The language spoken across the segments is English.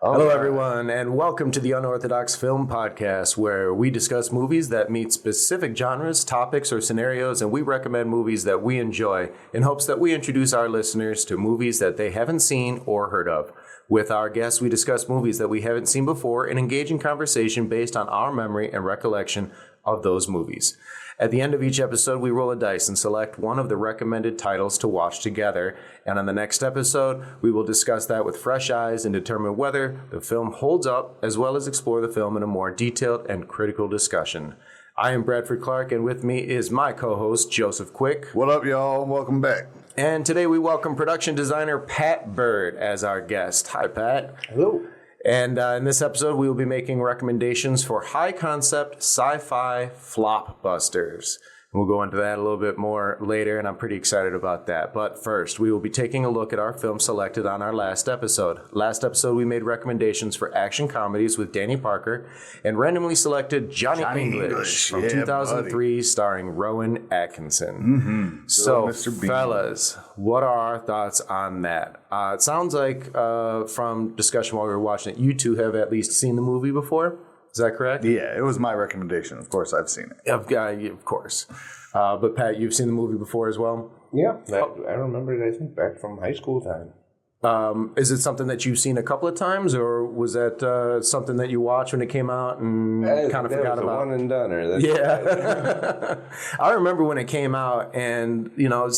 Hello, everyone, and welcome to the Unorthodox Film Podcast, where we discuss movies that meet specific genres, topics, or scenarios, and we recommend movies that we enjoy in hopes that we introduce our listeners to movies that they haven't seen or heard of. With our guests, we discuss movies that we haven't seen before and engage in conversation based on our memory and recollection of those movies. At the end of each episode, we roll a dice and select one of the recommended titles to watch together. And on the next episode, we will discuss that with fresh eyes and determine whether the film holds up, as well as explore the film in a more detailed and critical discussion. I am Bradford Clark, and with me is my co-host, Joseph Quick. What up, y'all? Welcome back. And today we welcome production designer Pat Bird as our guest. Hi, Pat. Hello. And in this episode, we will be making recommendations for high-concept sci-fi flopbusters. We'll go into that a little bit more later, and I'm pretty excited about that. But first, we will be taking a look at our film selected on our last episode. Last episode, we made recommendations for action comedies with Danny Parker and randomly selected Johnny English from 2003, starring Rowan Atkinson. Mm-hmm. So, fellas, what are our thoughts on that? It sounds like from discussion while we were watching it, you two have at least seen the movie before. Is that correct? Yeah, it was my recommendation. Of course, I've seen it. Of course. But Pat, you've seen the movie before as well? Yeah, I remember it, I think, back from high school time. Is it something that you've seen a couple of times, or was that something that you watched when it came out and kind of forgot about? One and done. Yeah. I remember when it came out, and, you know,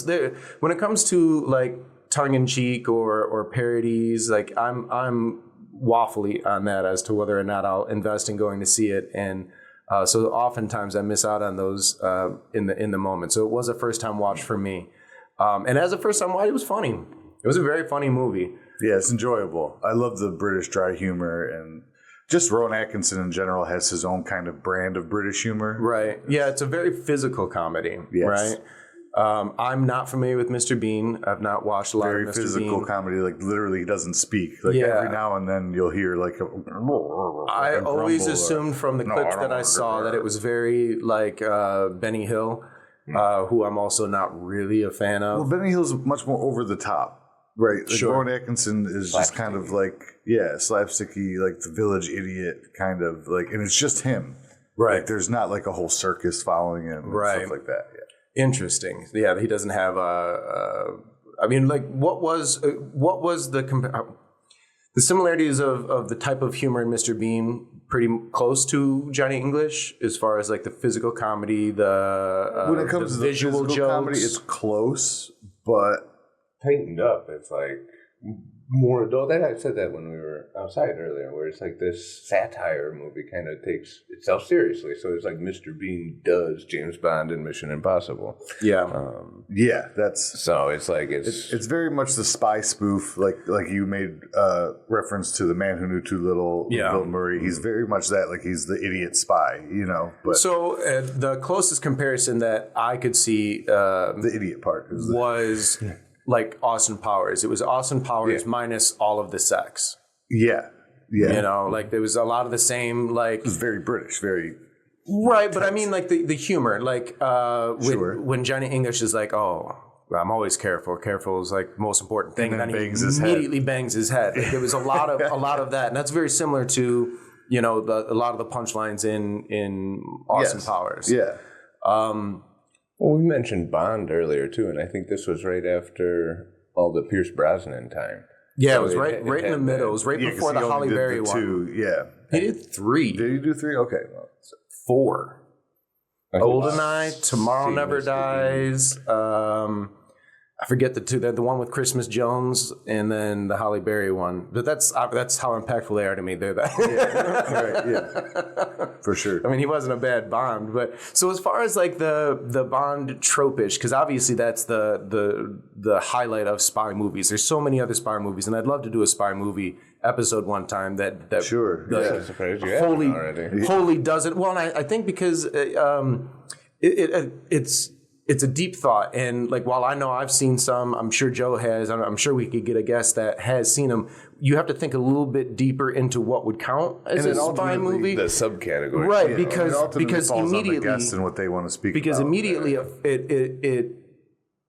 when it comes to, like, tongue-in-cheek or parodies, like, I'm waffly on that as to whether or not I'll invest in going to see it, and so oftentimes I miss out on those in the moment. So it was a first time watch for me, and as a first time watch, it was funny. It was a very funny movie. Yeah, it's enjoyable. I love the British dry humor, and just Rowan Atkinson in general has his own kind of brand of British humor. Right. Yeah, it's a very physical comedy. Yes. Right. I'm not familiar with Mr. Bean. I've not watched a lot of Mr. Bean. Very physical comedy, like literally he doesn't speak. Like every now and then you'll hear like I always assumed from the clips that I saw that it was very like Benny Hill, who I'm also not really a fan of. Well, Benny Hill's much more over the top. Right. Like Rowan Atkinson is just kind of like, slapsticky, like the village idiot kind of like, and it's just him. Right. Like there's not like a whole circus following him and stuff like that. Yeah. Interesting. Yeah, he doesn't have I mean, like, what was the similarities of the type of humor in Mr. Bean pretty close to Johnny English as far as like the physical comedy, when it comes to the visual jokes, comedy, it's close, but tightened up. It's like more adult. I said that when we were outside earlier, where it's like this satire movie kind of takes itself seriously. So it's like Mr. Bean does James Bond and Mission Impossible. Yeah. That's so it's like it's very much the spy spoof, like you made reference to The Man Who Knew Too Little, Bill Murray. He's very much that, like he's the idiot spy, you know. But so the closest comparison that I could see, the idiot part was like Austin Powers. It was Austin Powers minus all of the sex. Yeah. You know, like there was a lot of the same, like... It was very British, very... Right, but I mean, like the humor, like when Johnny English is like, oh, I'm always careful. Careful is like the most important thing. And then he immediately bangs his head. Like, there was a lot of that. And that's very similar to, you know, a lot of the punchlines in Austin Powers. Yeah. Well, we mentioned Bond earlier, too, and I think this was right after all the Pierce Brosnan time. Yeah, so it was right in the middle. It was right before the Halle Berry one. He did 3. Did he do 3? Okay. Well, 4. GoldenEye, Tomorrow Never Dies. I forget the two. The one with Christmas Jones and then the Halle Berry one. But that's how impactful they are to me. They're that. For sure. I mean, he wasn't a bad Bond, but so as far as like the Bond tropish, because obviously that's the highlight of spy movies. There's so many other spy movies, and I'd love to do a spy movie episode one time that sure. wholly doesn't. Well, and I think because it's a deep thought, and like while I know I've seen some, I'm sure Joe has. I'm sure we could get a guest that has seen them. You have to think a little bit deeper into what would count as a spy movie, the subcategory, right? Because falls immediately on the guest and what they want to speak. Because about, immediately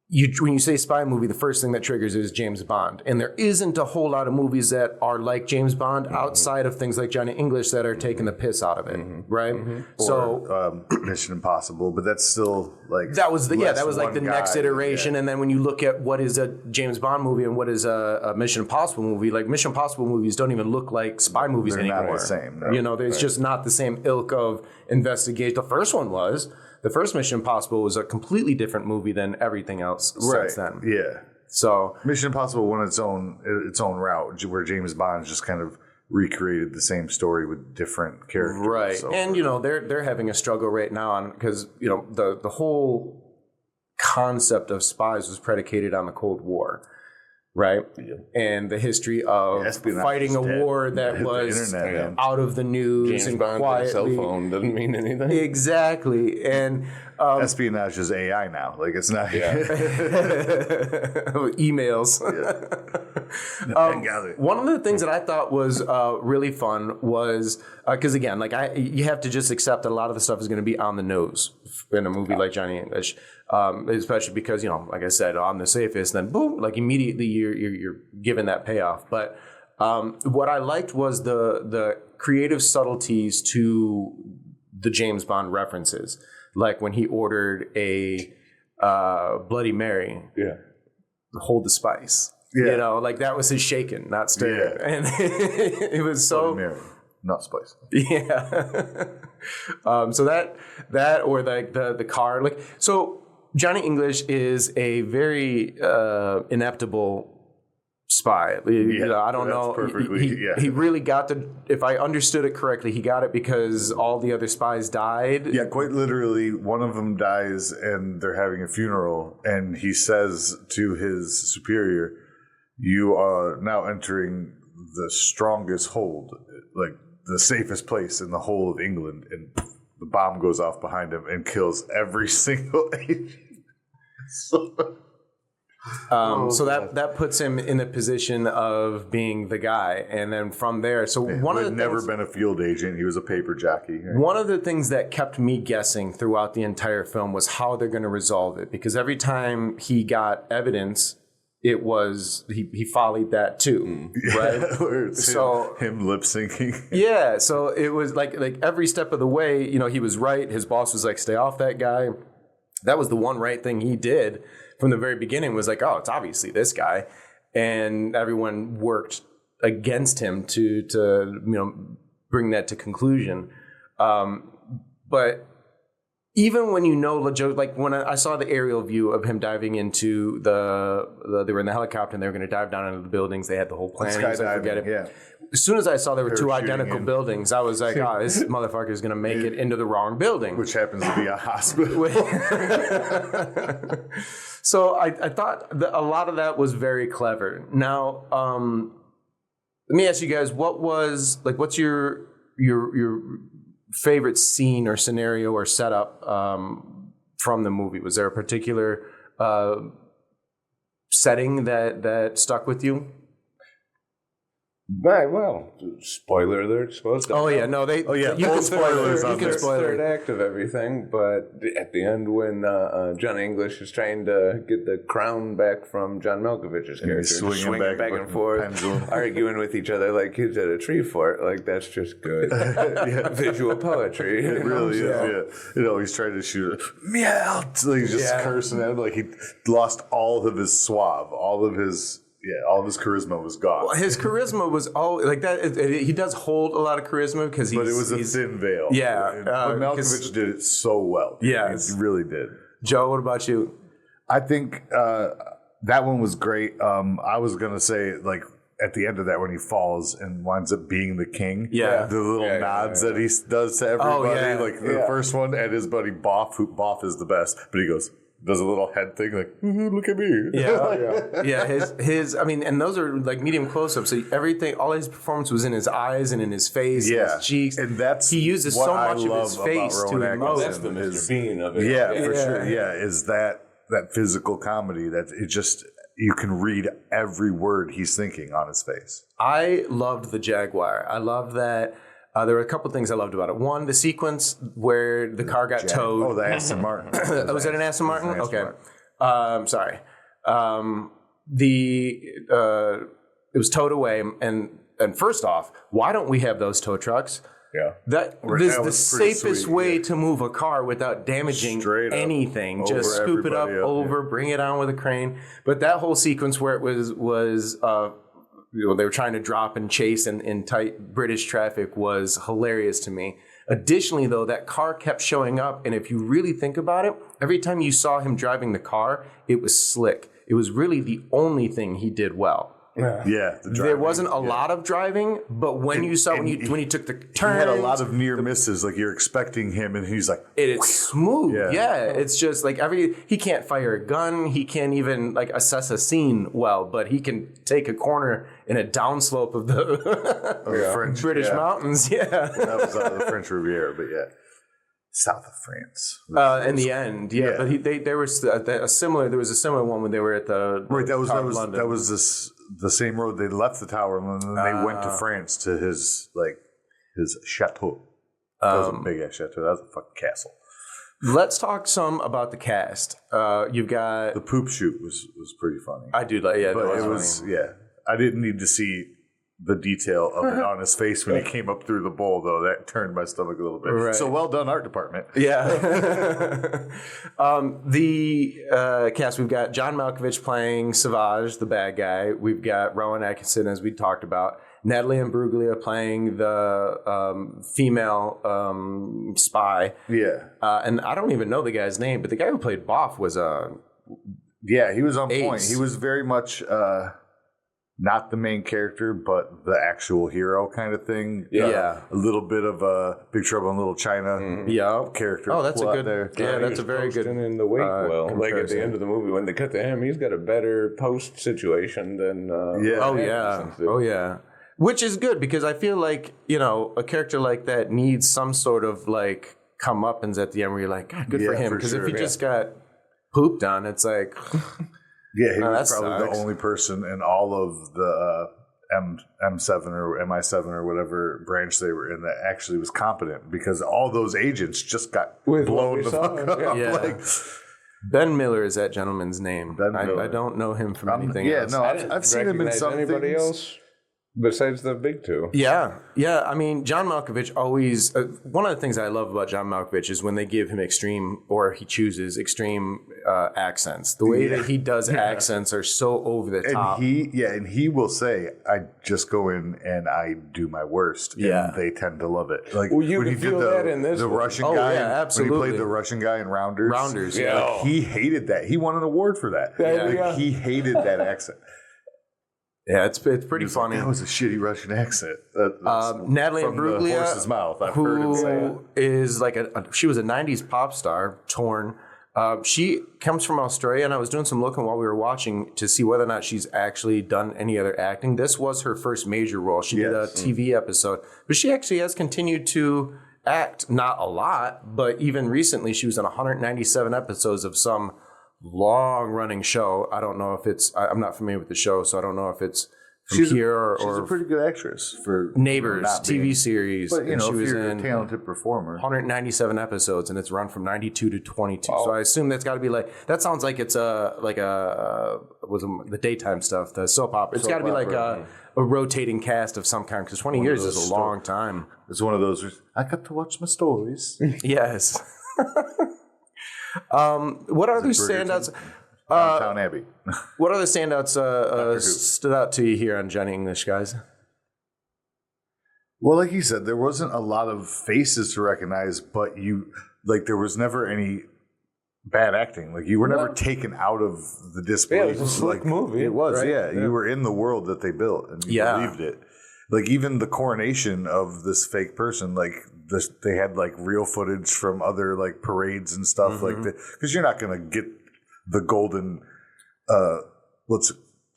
when you say spy movie, the first thing that triggers is James Bond. And there isn't a whole lot of movies that are like James Bond outside of things like Johnny English that are taking the piss out of it, right? Or Mission Impossible, but that's still like that was the next iteration. And then when you look at what is a James Bond movie and what is a Mission Impossible movie, like Mission Impossible movies don't even look like spy movies anymore. They're not the same. No. It's just not the same ilk of investigation. The first one was. The first Mission Impossible was a completely different movie than everything else since then. Yeah. So Mission Impossible went its own route, where James Bond just kind of recreated the same story with different characters. Right. So, and they're having a struggle right now on because the whole concept of spies was predicated on the Cold War. Right, and the history of fighting a war that was out of the news James and Bond quietly. Cell phone doesn't mean anything. Exactly, and espionage is AI now. Like it's not emails. One of the things that I thought was really fun was because again, you have to just accept that a lot of the stuff is going to be on the nose in a movie like Johnny English. Especially because, like I said, I'm the safest, then boom, like immediately you're given that payoff. But what I liked was the creative subtleties to the James Bond references. Like when he ordered a Bloody Mary, hold the spice. Yeah. That was his shaken, not stirred. Yeah. And it was so... Bloody Mary, not spice. Yeah. So that or like the car. So... Johnny English is a very ineptable spy. I don't know. He really got if I understood it correctly, he got it because all the other spies died. Yeah, quite literally, one of them dies and they're having a funeral, and he says to his superior, "You are now entering the strongest hold, like the safest place in the whole of England," and the bomb goes off behind him and kills every single agent. So that puts him in a position of being the guy, and then from there, never been a field agent. He was a paper jockey. Right? One of the things that kept me guessing throughout the entire film was how they're going to resolve it, because every time he got evidence, it was he followed that too, right? So him lip syncing. Yeah, so it was like every step of the way, he was right. His boss was like, "Stay off that guy." That was the one right thing he did from the very beginning, was like, oh, it's obviously this guy. And everyone worked against him to bring that to conclusion. But even when like when I saw the aerial view of him diving into they were in the helicopter and they were going to dive down into the buildings. They had the whole plan. Forget it. Yeah. As soon as I saw there were two identical buildings, I was like, this motherfucker is going to make it into the wrong building. Which happens to be a hospital. So I thought that a lot of that was very clever. Now, let me ask you guys, what's your favorite scene or scenario or setup from the movie? Was there a particular setting that stuck with you? Right, well, spoiler alert, supposed to. Oh yeah, no, you can spoil it. You can spoil third act of everything, but at the end when John English is trying to get the crown back from John Malkovich's character, swinging back and forth, arguing with each other like kids at a tree fort, like that's just good visual poetry. It really is. Yeah. He's trying to shoot meow, he's just cursing at him, like he lost all of his suave, all of his charisma was gone. Well, his charisma was all like that. He does hold a lot of charisma because but it was a thin veil. Yeah, but Malkovich did it so well. Yeah, he really did. Joe, what about you? I think that one was great. I was gonna say like at the end of that when he falls and winds up being the king. Yeah, the little nods that he does to everybody. Like the first one and his buddy Boff, who Boff is the best, but he goes. Does a little head thing like, look at me. Yeah. His. I mean, and those are like medium close-ups. So everything, all his performance was in his eyes and in his face, and his cheeks, and that's he uses so much of his face to emote. That's the Mr. Bean of it. Yeah, for sure. Yeah, is that physical comedy that it just you can read every word he's thinking on his face. I loved the Jaguar. I loved that. There were a couple things I loved about it. One, the sequence where the car got towed. Oh, the Aston Martin. Was that an Aston Martin? Okay. Sorry. It was towed away, and first off, why don't we have those tow trucks? Yeah. That is the safest way to move a car without damaging anything. Just scoop it up, bring it on with a crane. But that whole sequence where it was they were trying to drop and chase in tight British traffic was hilarious to me. Additionally, though, that car kept showing up, and if you really think about it, every time you saw him driving the car, it was slick. It was really the only thing he did well. Yeah, there wasn't a lot of driving, but when you saw when he took the turn, he had a lot of near misses. Like you're expecting him, and he's like, it's smooth. Yeah, it's just like he can't fire a gun. He can't even like assess a scene well, but he can take a corner in a downslope of the French, British mountains. Yeah, that was the French Riviera, but south of France. In the end, but there was a similar one when they were at the that was the same road they left the tower and then they went to France to his chateau. That was a big ass chateau. That was a fucking castle. Let's talk some about the cast. You've got the poop shoot was pretty funny. I do like but it was funny. I didn't need to see the detail of it on his face when he came up through the bowl, though. That turned my stomach a little bit. Right. So well done, art department. Yeah. The cast, we've got John Malkovich playing Savage, the bad guy. We've got Rowan Atkinson, as we talked about. Natalie Imbruglia playing the female spy. Yeah. And I don't even know the guy's name, but the guy who played Boff was he was on point. He was very much... not the main character, but the actual hero kind of thing. Yeah. A little bit of a Big Trouble in Little China character. Oh, that's a good... there. Yeah, that's a very good... in the wake like at the end of the movie, when they cut to him, he's got a better post situation than... Oh, yeah. Which is good, because I feel like, a character like that needs some sort of, like, comeuppance at the end where you're like, God, good for him. Because if he just got pooped on, it's like... Yeah, he was probably the only person in all of the M7 or MI7 or whatever branch they were in that actually was competent, because all those agents just got blown the fuck up. Yeah. Like, Ben Miller is that gentleman's name. I don't know him from anything else. No, I've seen him in some anybody things. Else besides the big two. Yeah. I mean, John Malkovich always... one of the things I love about John Malkovich is when they give him extreme, or he chooses extreme accents. The way that he does accents are so over the top. And he will say, I just go in and I do my worst. And they tend to love it. Like you when can feel that in this the one. Russian guy. Yeah, absolutely. When he played the Russian guy in Rounders. Yeah. He hated that. He won an award for that. He hated that accent. Yeah, it's pretty funny. Like, that was a shitty Russian accent. Natalie Imbruglia, the horse's mouth. I've heard him say it. Is like she was a '90s pop star. Torn. She comes from Australia, and I was doing some looking while we were watching to see whether or not she's actually done any other acting. This was her first major role. She did a TV episode, but she actually has continued to act. Not a lot, but even recently, she was in 197 episodes of some long-running show. I don't know if it's... I'm not familiar with the show, so I don't know if it's from here or... She's a pretty good actress for... Neighbors, TV series. But, she was you're a talented performer. 197 episodes, and it's run from 92 to 22. So I assume that's got to be like... That sounds like it's the daytime stuff, the soap opera. It's got to be like a rotating cast of some kind, because 20 years is a long time. It's one of those where I got to watch my stories. Yes. What other standouts? Downtown Abbey. What other standouts stood out to you here on Johnny English, guys? Well, like you said, there wasn't a lot of faces to recognize, but there was never any bad acting. Like you were never taken out of the disbelief. Yeah, it was a slick movie. It was, right? You were in the world that they built, and you believed it. Like even the coronation of this fake person, they had like real footage from other like parades and stuff like that, because you're not gonna get the golden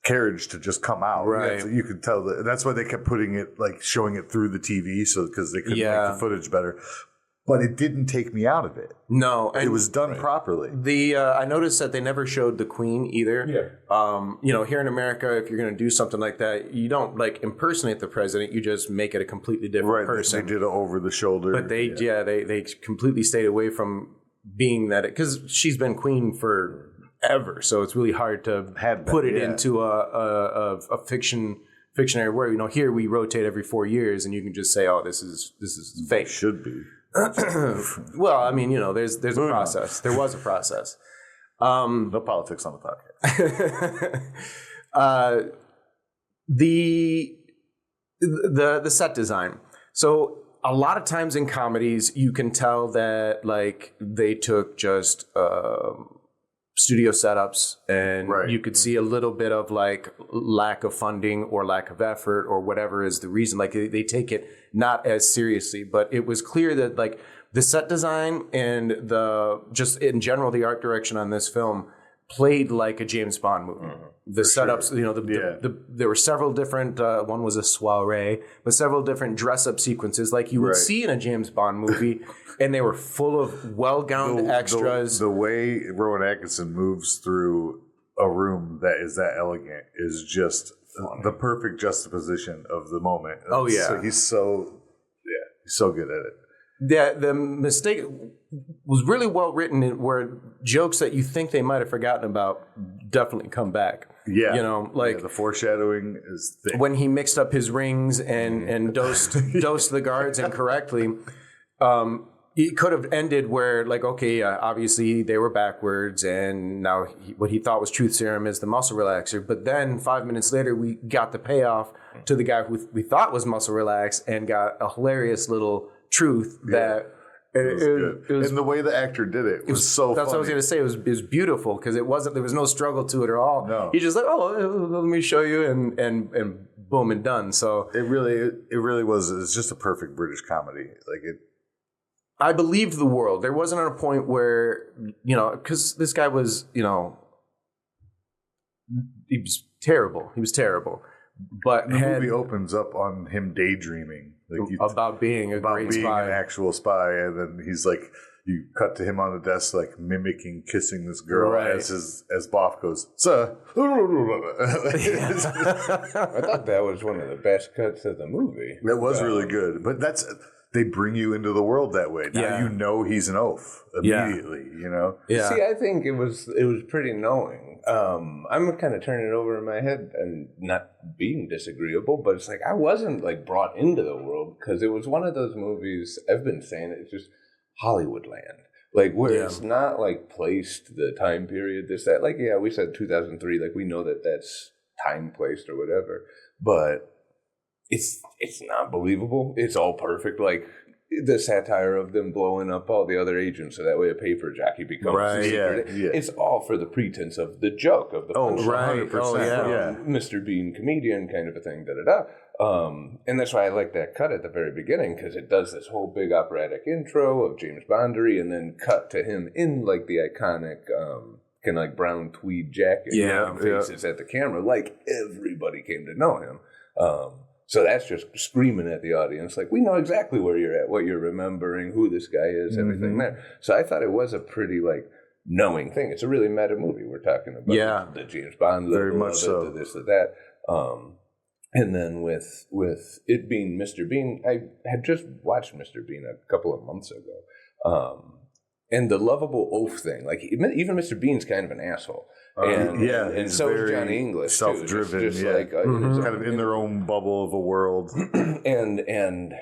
carriage to just come out, right? You could tell that's why they kept putting it showing it through the TV, because they couldn't make the footage better. But it didn't take me out of it. No, it was done properly. I noticed that they never showed the Queen either. Yeah. Here in America, if you're going to do something like that, you don't impersonate the president. You just make it a completely different person. They did it over the shoulder. But they completely stayed away from being that, because she's been queen for forever. So it's really hard to put it into a fictionary word. Here we rotate every 4 years, and you can just say, "Oh, this is fake." Should be. Well, I mean, there's a process. There was a process. No politics on the podcast. The set design. So a lot of times in comedies, you can tell that like they took just studio setups, and you could see a little bit of like lack of funding or lack of effort or whatever is the reason. Like they take it not as seriously, but it was clear that like the set design and just in general the art direction on this film played like a James Bond movie. The setups, there were several different. One was a soiree, but several different dress-up sequences, like you would see in a James Bond movie, and they were full of well-gowned extras. The way Rowan Atkinson moves through a room that is that elegant is just the perfect juxtaposition of the moment. Oh yeah, so he's so good at it. The mistake was really well written, where jokes that you think they might have forgotten about definitely come back. Yeah. Like the foreshadowing is thick. When he mixed up his rings and dosed the guards incorrectly. It could have ended where, like, okay, obviously they were backwards, and now what he thought was truth serum is the muscle relaxer. But then 5 minutes later, we got the payoff to the guy who we thought was muscle relax, and got a hilarious little truth that it was and the way the actor did it was so that's funny. what I was going to say. It was beautiful because there was no struggle to it at all. No. He just like, let me show you, and boom, and done. So it really was. It's just a perfect British comedy. Like it. I believed the world. There wasn't a point where, because this guy was, he was terrible. He was terrible. But the movie opens up on him daydreaming about being an actual spy, and then he's like, you cut to him on the desk, like mimicking kissing this girl as Boff goes, "Sir." I thought that was one of the best cuts of the movie. That was really good, but they bring you into the world that way. Now he's an oaf immediately. Yeah. See, I think it was pretty knowing. I'm kind of turning it over in my head and not being disagreeable, but it's like I wasn't like brought into the world because it was one of those movies. I've been saying it's just Hollywood land, like where it's not like placed the time period. This that like we said 2003. Like we know that's time placed or whatever, but it's not believable. It's all perfect. Like the satire of them blowing up all the other agents so that way a paper jockey becomes It's all for the pretense of the joke of the punchline. 100%. Mr. Bean comedian kind of a thing. And that's why I like that cut at the very beginning, because it does this whole big operatic intro of James Bondery and then cut to him in like the iconic kind of like brown tweed jacket. Faces at the camera like everybody came to know him. So that's just screaming at the audience, like, we know exactly where you're at, what you're remembering, who this guy is, everything there. So I thought it was a pretty, like, knowing thing. It's a really meta movie we're talking about. The James Bond very much so. The this, or that. And then with it being Mr. Bean, I had just watched Mr. Bean a couple of months ago. And the lovable oaf thing, like, even Mr. Bean's kind of an asshole. And so is Johnny English, self-driven, too. Just like kind of in their own bubble of a world, and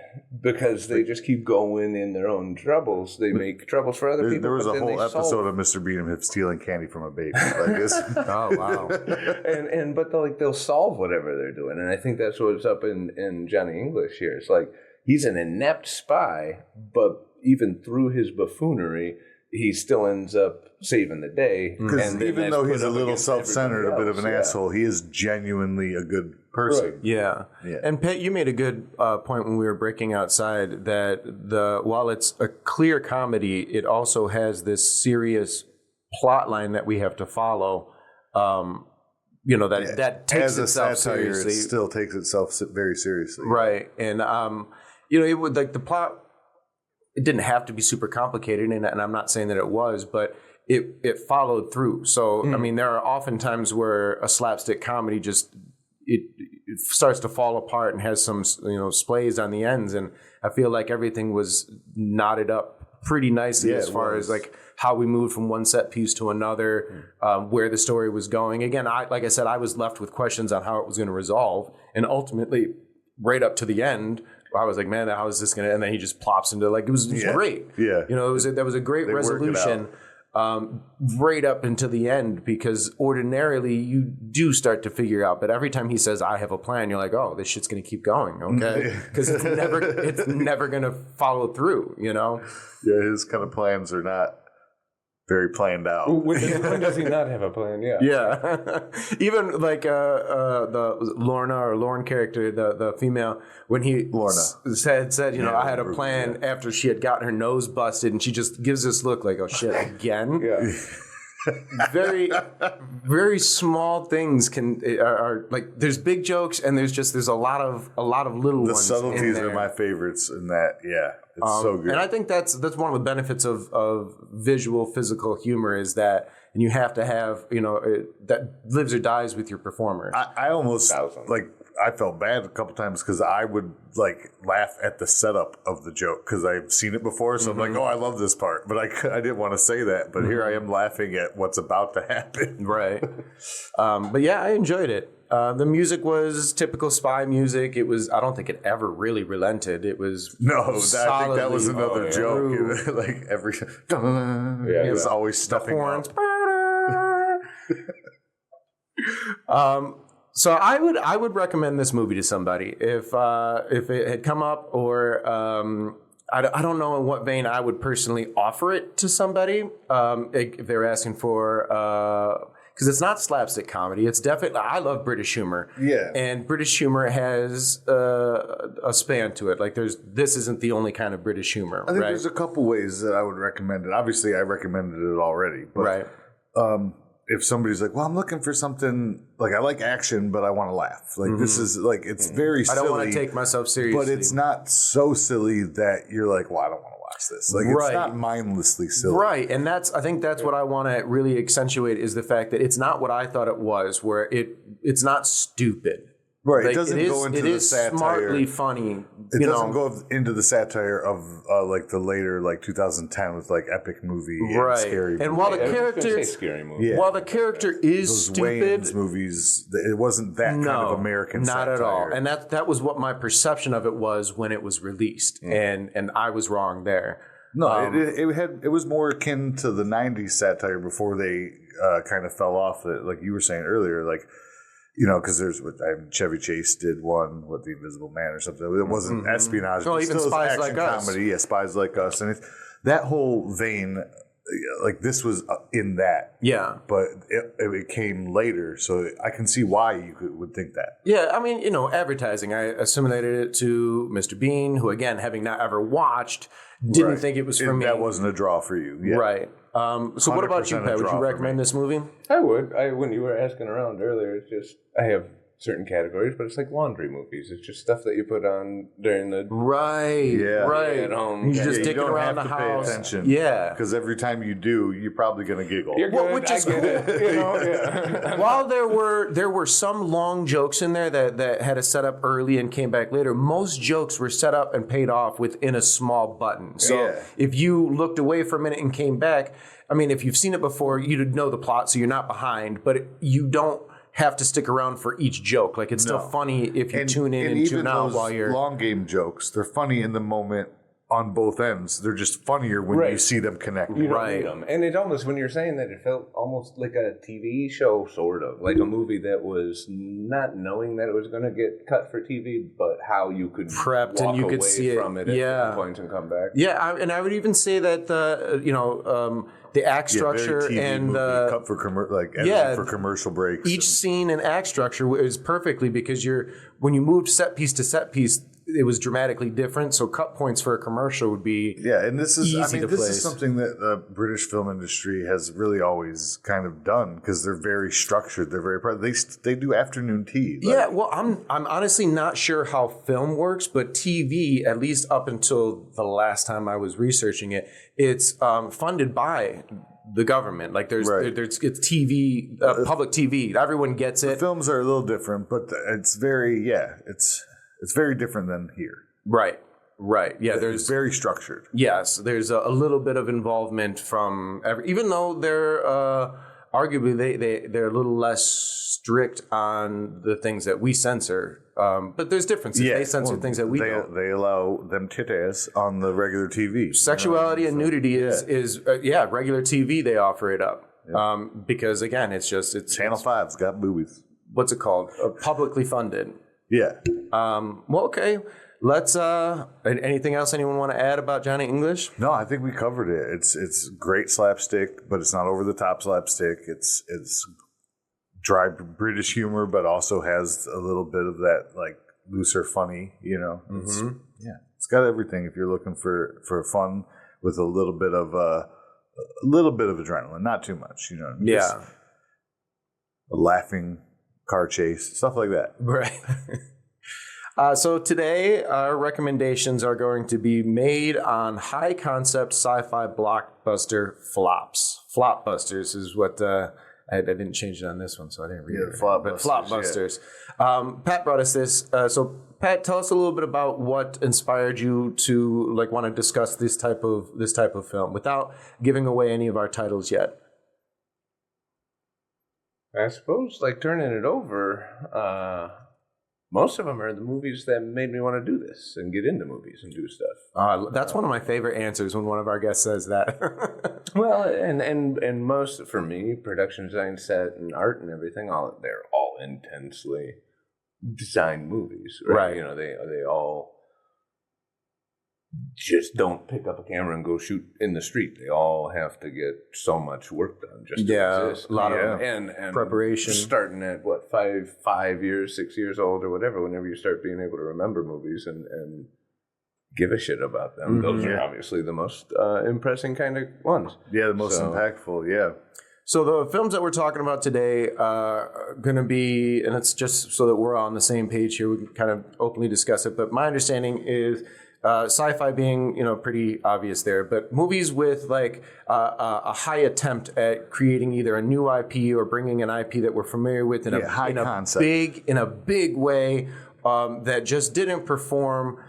because they just keep going in their own troubles, they make troubles for other people. There was a whole episode of Mr. Bean of him stealing candy from a baby like this. Oh wow! But they'll solve whatever they're doing, and I think that's what's up in Johnny English here. It's like he's an inept spy, but even through his buffoonery, he still ends up saving the day. Because even though he's a little self-centered, a bit of an asshole, he is genuinely a good person. Right. Yeah. And Pat, you made a good point when we were breaking outside that while it's a clear comedy, it also has this serious plot line that we have to follow. That takes itself seriously. It still takes itself very seriously. Right. And it would like the plot. It didn't have to be super complicated, and I'm not saying that it was, but it followed through. So, I mean, there are often times where a slapstick comedy just it starts to fall apart and has some splays on the ends, and I feel like everything was knotted up pretty nicely as far as like how we moved from one set piece to another, where the story was going. Again, like I said, I was left with questions on how it was going to resolve, and ultimately, right up to the end, I was like, man, how is this going to? And then he just plops into it was great. Yeah, that was a great resolution. Right up into the end, because ordinarily you do start to figure out, but every time he says I have a plan, you're like, oh, this shit's gonna keep going, okay? Because it's never gonna follow through, Yeah, his kind of plans are not very planned out. When does he not have a plan? Yeah. Yeah. Even like the Lorne character, the female, when he said I had a plan after she had gotten her nose busted, and she just gives this look like, oh shit, again? Yeah. Very, very small things are like, there's big jokes and there's a lot of little ones. The subtleties are my favorites in that. Yeah, it's so good. And I think that's one of the benefits of visual physical humor is that, and you have to have that lives or dies with your performer. I almost I felt bad a couple times because I would laugh at the setup of the joke because I've seen it before. So I'm like, oh, I love this part. But I didn't want to say that. But here I am laughing at what's about to happen. Right. But yeah, I enjoyed it. The music was typical spy music. It was, I don't think it ever really relented. It was I think that was another joke. Every it was always stuffing horns. So I would recommend this movie to somebody if it had come up, or I don't know in what vein I would personally offer it to somebody if they're asking for, because it's not slapstick comedy. It's definitely, I love British humor. Yeah, and British humor has a span to it. Like this isn't the only kind of British humor. I think there's a couple ways that I would recommend it. Obviously, I recommended it already, but right. If somebody's like, well, I'm looking for something, I like action, but I want to laugh. This is, it's very silly. I don't want to take myself seriously. But it's not so silly that you're like, well, I don't want to watch this. It's not mindlessly silly. Right, and I think that's what I want to really accentuate is the fact that it's not what I thought it was, where it's not stupid. Right, it doesn't go into the satire. It is smartly funny. It doesn't go into the satire of the later 2010 with epic movie and scary movie. And while the character, scary movie. While the character is those stupid, Wayans movies, it wasn't that kind of American satire. Not at all. And that was what my perception of it was when it was released, and I was wrong there. No, it was more akin to the '90s satire before they kind of fell off. Like you were saying earlier, because there's Chevy Chase did one with The Invisible Man or something. It wasn't espionage. No, even Spies Like Us. Comedy, yeah, Spies Like Us, and that whole vein. This was in that, but it came later, so I can see why you would think that. Yeah, I mean, advertising. I assimilated it to Mr. Bean, who again, having not ever watched, didn't think it was for me. That wasn't a draw for you, right? So what about you, Pat? Would you recommend this movie? I would. When you were asking around earlier, it's just I have certain categories, but it's like laundry movies. It's just stuff that you put on during the right at home. You're just dicking around the house. Pay attention, because every time you do, you're probably gonna giggle. Which is cool. While there were some long jokes in there that had a setup early and came back later, most jokes were set up and paid off within a small button. So if you looked away for a minute and came back, I mean, if you've seen it before, you'd know the plot, so you're not behind. But you don't have to stick around for each joke. It's still funny if you tune in and tune out while you're... long game jokes, they're funny in the moment on both ends. They're just funnier when you see them connect. You don't need them. And it almost, when you're saying that, it felt almost like a TV show, sort of. Like a movie that was not knowing that it was going to get cut for TV, but how you could prepped and you could see it from it at points and come back. Yeah, and I would even say that the act structure and cut for for commercial breaks. Each scene and act structure is perfectly, because when you moved set piece to set piece, it was dramatically different. So cut points for a commercial would be and this is easy to this place. Is something that the British film industry has really always kind of done, because they're very structured. They're very they do afternoon tea. Well, I'm honestly not sure how film works, but TV, at least up until the last time I was researching it, it's funded by the government. There's it's TV, public TV. Everyone gets it. The films are a little different, but it's very it's very different than here. Right. Right. Yeah. It's very structured. Yes, there's a little bit of involvement from even though they're arguably they're a little less strict on the things that we censor. But there's differences. They censor things that we don't. They allow them titties on the regular TV. Sexuality and nudity is regular TV. They offer it up because again, it's Channel 5's got boobies. What's it called? Publicly funded. Yeah. Well, okay. Let's. Anything else anyone want to add about Johnny English? No, I think we covered it. It's great slapstick, but it's not over the top slapstick. It's dry British humor, but also has a little bit of that like looser funny. It's got everything. If you're looking for fun with a little bit of adrenaline, not too much. Just a laughing car chase, stuff like that. Right. So today, our recommendations are going to be made on high-concept sci-fi blockbuster flops. Flopbusters is what I didn't change it on this one, so I didn't read it. Flopbusters. Pat brought us this. So, Pat, tell us a little bit about what inspired you to want to discuss this type of film without giving away any of our titles yet. I suppose, turning it over. Most of them are the movies that made me want to do this and get into movies and do stuff. That's one of my favorite answers when one of our guests says that. Well, and most, for me, production design, set, and art and everything, they're all intensely designed movies. Right. They all just don't pick up a camera and go shoot in the street. They all have to get so much work done just to exist. A lot of and preparation. Starting at 5 years, 6 years old or whatever, whenever you start being able to remember movies and give a shit about them. Those are obviously the most impressing kind of ones. Yeah, the most impactful, yeah. So the films that we're talking about today are going to be, and it's just so that we're all on the same page here, we can kind of openly discuss it, but my understanding is sci-fi being, pretty obvious there, but movies with a high attempt at creating either a new IP or bringing an IP that we're familiar with in a big way that just didn't perform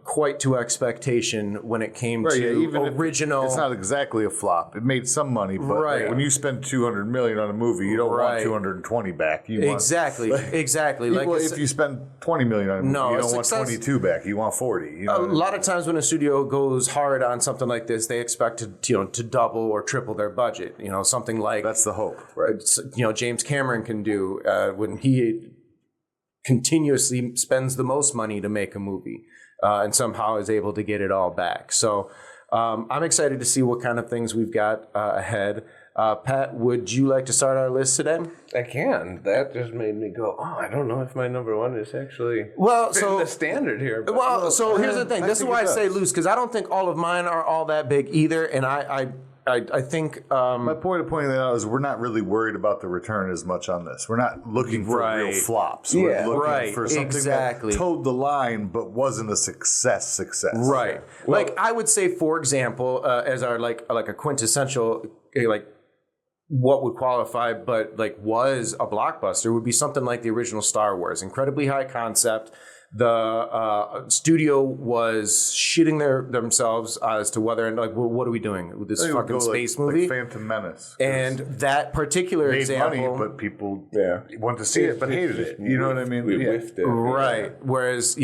quite to expectation when it came to original. It's not exactly a flop. It made some money, but when you spend $200 million on a movie, you don't want 220 back. Exactly. If you spend $20 million on a movie, you don't want 22 back. You want 40. A lot of times when a studio goes hard on something like this, they expect to double or triple their budget. Something like that's the hope, right? James Cameron can do when he continuously spends the most money to make a movie and somehow is able to get it all back. So I'm excited to see what kind of things we've got ahead. Pat, would you like to start our list today? I can. That just made me go, I don't know if my number one is actually the standard here. So here's the thing. This is why I say loose, because I don't think all of mine are all that big either. And I think... my point of pointing that out is we're not really worried about the return as much on this. We're not looking for real flops. We're looking for something that towed the line but wasn't a success. Right. I would say, for example, as our a quintessential... what would qualify but was a blockbuster would be something like the original Star Wars. Incredibly high concept. The studio was shitting themselves as to whether and what are we doing with this fucking space movie? Phantom Menace. And that particular example, money, but people want to see it but hated it. You know what I mean? We whiffed it. Right. Whereas,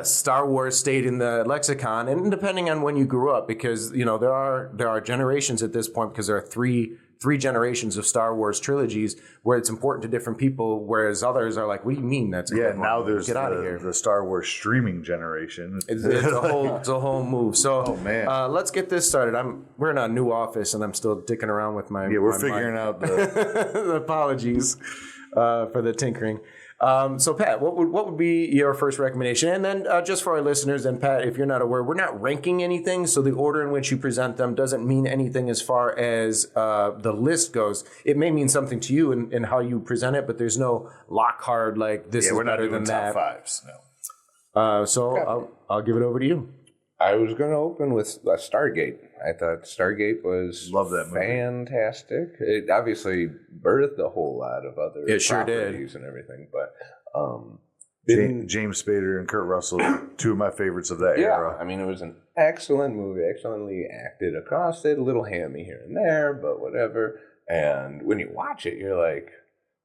Star Wars stayed in the lexicon, and depending on when you grew up, because there are generations at this point, because there are three generations of Star Wars trilogies where it's important to different people, whereas others are like, what do you mean that's a good now one? there's Get out of here. The Star Wars streaming generation. It's a whole move. So let's get this started. We're in a new office and I'm still dicking around with my we're figuring out the apologies for the tinkering. So Pat, what would be your first recommendation? And then just for our listeners, and Pat, if you're not aware, we're not ranking anything, so the order in which you present them doesn't mean anything as far as the list goes. It may mean something to you in how you present it, but there's no lock hard this is we're not better doing than top that. fives. No. So I'll give it over to you. I was going to open with Stargate. I thought Stargate was fantastic. It obviously birthed a whole lot of other properties and everything, but James Spader and Kurt Russell, two of my favorites of that era. I mean, it was an excellent movie, excellently acted across it, a little hammy here and there, but whatever. And when you watch it, you're like,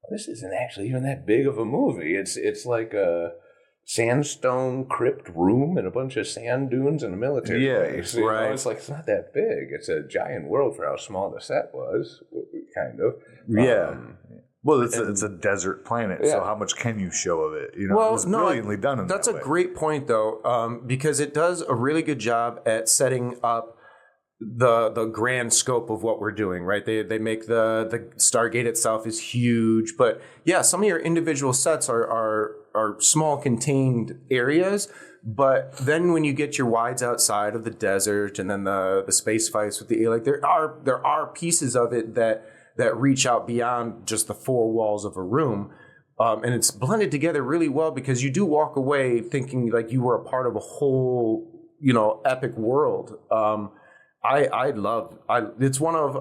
well, this isn't actually even that big of a movie. It's like a sandstone crypt room and a bunch of sand dunes and a military base. You know, it's like, it's not that big. It's a giant world for how small the set was, kind of. Yeah. Well, it's a desert planet, so how much can you show of it? You know, it was brilliantly done in that's that a way. great point, though, because it does a really good job at setting up the grand scope of what we're doing, right? They make the Stargate itself is huge, but yeah, some of your individual sets are small contained areas, but then when you get your wides outside of the desert and then the space fights with the alien, there are pieces of it that reach out beyond just the four walls of a room. And it's blended together really well because you do walk away thinking like you were a part of a whole, epic world. It's one of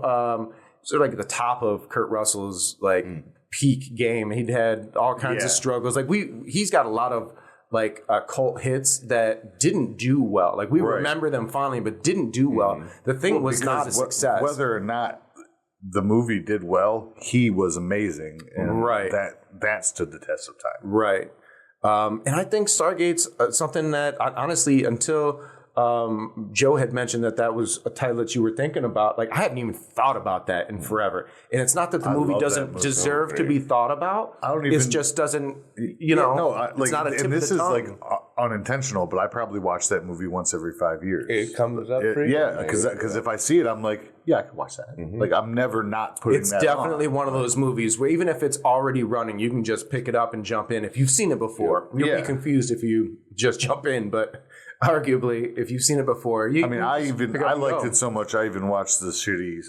sort of like the top of Kurt Russell's like peak game. He'd had all kinds of struggles. Like he's got a lot of like cult hits that didn't do well. Like we remember them fondly, but didn't do well. The thing was not a success. Whether or not the movie did well, he was amazing, and that stood the test of time. Right, and I think Stargate's something that honestly, until Joe had mentioned that was a title that you were thinking about. Like, I hadn't even thought about that in forever. And it's not that the movie doesn't deserve to be thought about. It just doesn't, it's not a tip and this of the tongue. is like unintentional, but I probably watch that movie once every 5 years. It comes up frequently. Yeah, because if I see it, I'm like, yeah, I can watch that. Like, I'm never not putting that on. It's definitely one of those movies where even if it's already running, you can just pick it up and jump in. If you've seen it before, you'll be confused if you just jump in, but arguably, if you've seen it before, I liked it so much. I even watched the shitty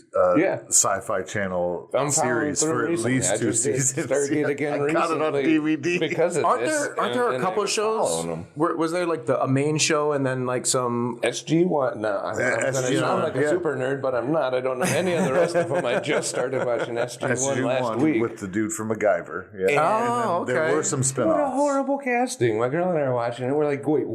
Sci-Fi Channel series for at least 2 seasons. Started again I got it on DVD because of aren't there a couple of shows? Was there like a main show and then like some SG1? No, I'm going to sound like a super nerd, but I'm not. I don't know any of the rest of them. I just started watching SG1 last week with the dude from MacGyver. Yeah. There were some spin-offs. What a horrible casting! My girl and I are watching it. We're like, wait,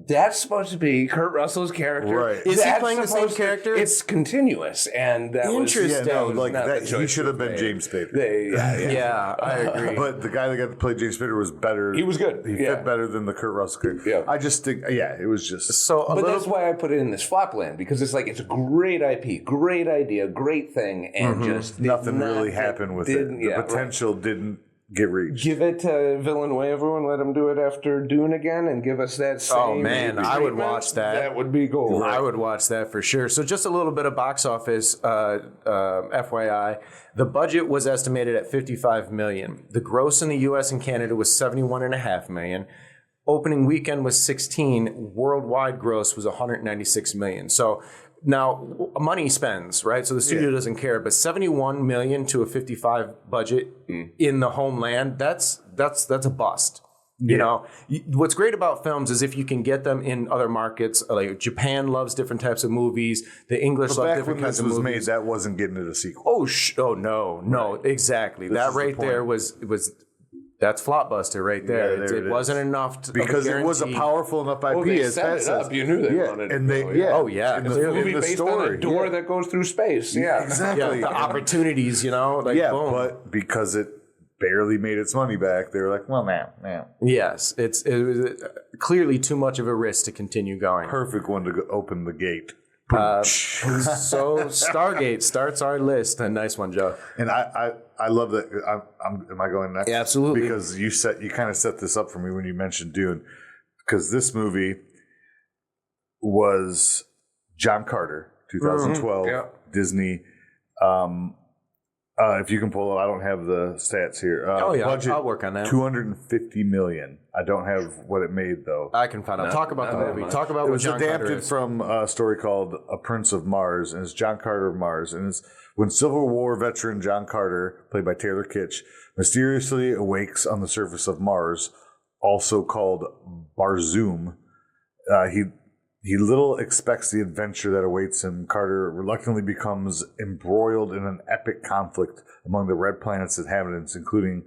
that's supposed to be Kurt Russell's character. Right. Is he playing the same character? It's continuous, and that interesting. He should have been James Spader. Yeah, I agree. But the guy that got to play James Spader was better. He was good. He fit better than the Kurt Russell character. Yeah. I just think, it was just But that's why I put it in this flop land, because it's like it's a great IP, great idea, great thing, and just nothing really happened with it. The potential didn't get reached. Give it to Villanueva and let him do it after Dune again and give us that same... Oh, man, I would watch that. That would be gold. I would watch that for sure. So just a little bit of box office, FYI. The budget was estimated at $55 million. The gross in the U.S. and Canada was $71.5 million. Opening weekend was 16. Worldwide gross was $196 million. So... Now, money spends, right? So the studio doesn't care, but $71 million to a $55 budget in the homeland, that's a bust. You know, what's great about films is if you can get them in other markets, like Japan loves different types of movies, the English love different kinds of movies. When this was made, that wasn't getting it a sequel. Oh, no, exactly. That right there was that's Flopbuster right there. Yeah, it wasn't enough to because it was a powerful enough IP. They set it up. You knew they wanted and it. In the movie based on a door that goes through space. Yeah, exactly. The opportunities, boom. But because it barely made its money back, they were like, well, man. Yes, it was clearly too much of a risk to continue going. Perfect one to open the gate. So Stargate starts our list. A nice one, Joe. And I love that. Am I going next? Yeah, absolutely. Because you kind of set this up for me when you mentioned Dune, because this movie was John Carter, 2012, Disney. If you can pull it, I don't have the stats here. Budget, I'll work on that. $250 million. I don't have what it made though. I can find out. Talk about the movie. Talk about what John Carter is. It was adapted from a story called A Prince of Mars, and it's John Carter of Mars, and it's when Civil War veteran John Carter, played by Taylor Kitsch, mysteriously awakes on the surface of Mars, also called Barzoom. He little expects the adventure that awaits him. Carter reluctantly becomes embroiled in an epic conflict among the Red Planet's inhabitants, including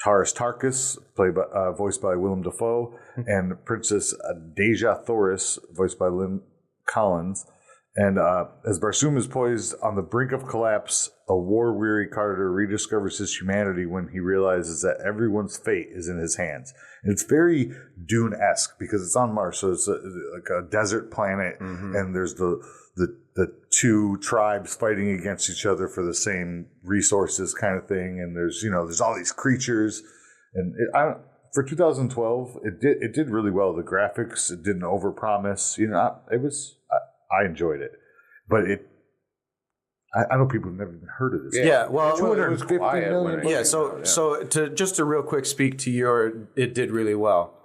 Taurus Tarkus, voiced by Willem Dafoe, and Princess Deja Thoris, voiced by Lynn Collins. And as Barsoom is poised on the brink of collapse, a war-weary Carter rediscovers his humanity when he realizes that everyone's fate is in his hands. And it's very Dune-esque because it's on Mars, so it's like a desert planet, and there's the two tribes fighting against each other for the same resources, kind of thing. And there's all these creatures, and for 2012, it did really well. The graphics, it didn't overpromise. I enjoyed it, but I know people have never even heard of this. Yeah, well, 250 million. Yeah, so to real quick speak to it did really well.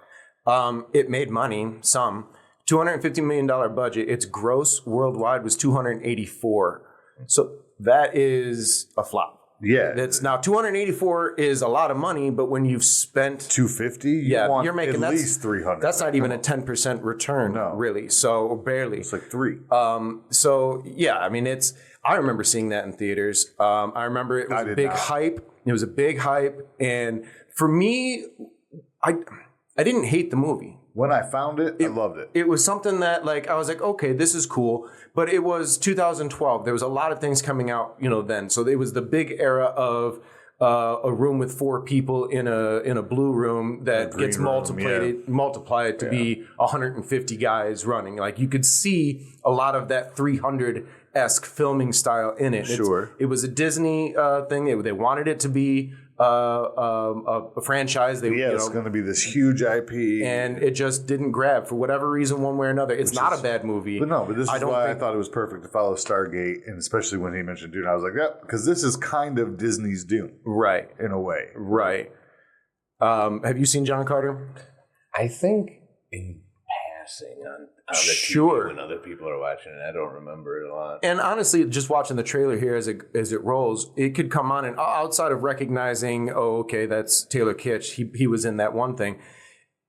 It made money, some. $250 million budget. Its gross worldwide was 284. So that is a flop. Yeah. That's now 284 is a lot of money, but when you've spent 250, you're making at least 300. That's not even a 10% return, really. So barely. It's like 3. So yeah, I mean, I remember seeing that in theaters. I remember it was a big hype. It was a big hype, and for me, I didn't hate the movie. When I found it, I loved it. It was something that I was like, okay, this is cool. But it was 2012. There was a lot of things coming out, then. So it was the big era of a room with 4 people in a blue room that gets multiplied to be 150 guys running. Like you could see a lot of that 300-esque filming style in it. Sure. It was a Disney thing. They wanted it to be a franchise. It's going to be this huge IP, and it just didn't grab for whatever reason, one way or another. It's not a bad movie. But this is why I thought it was perfect to follow Stargate, and especially when he mentioned Dune, I was like, yeah, because this is kind of Disney's Dune, right? In a way, right. Have you seen John Carter? I think in passing on the TV when other people are watching it. I don't remember it a lot. And honestly, just watching the trailer here as it rolls, it could come on, and outside of recognizing, that's Taylor Kitsch. He was in that one thing.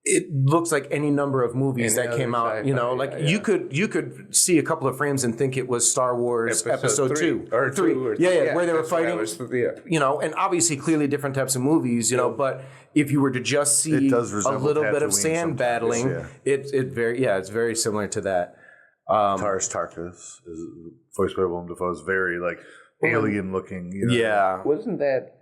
It looks like any number of movies that came out. You could see a couple of frames and think it was Star Wars Episode 2 or 3. Where they were fighting. And obviously, clearly different types of movies. But if you were to just see a little bit of sand battling, it's very similar to that. Taurus Tarkus is voiced by Willem Dafoe. Is very alien looking. Yeah, wasn't that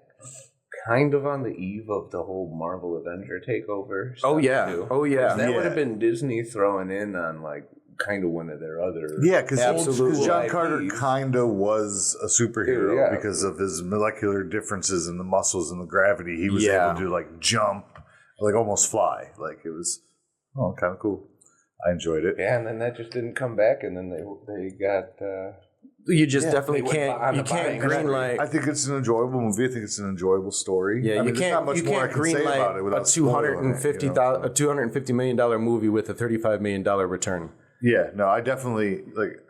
kind of on the eve of the whole Marvel Avenger takeover? Oh yeah. That would have been Disney throwing in on kind of one of their other. Yeah, because John Carter kind of was a superhero because of his molecular differences in the muscles and the gravity. He was able to jump, almost fly. It was kind of cool. I enjoyed it. Yeah, and then that just didn't come back, and then they got. You just definitely can't. You can't greenlight. I think it's an enjoyable movie. I think it's an enjoyable story. Yeah, you can't greenlight a $250 million movie with a $35 million return. Yeah, no, I definitely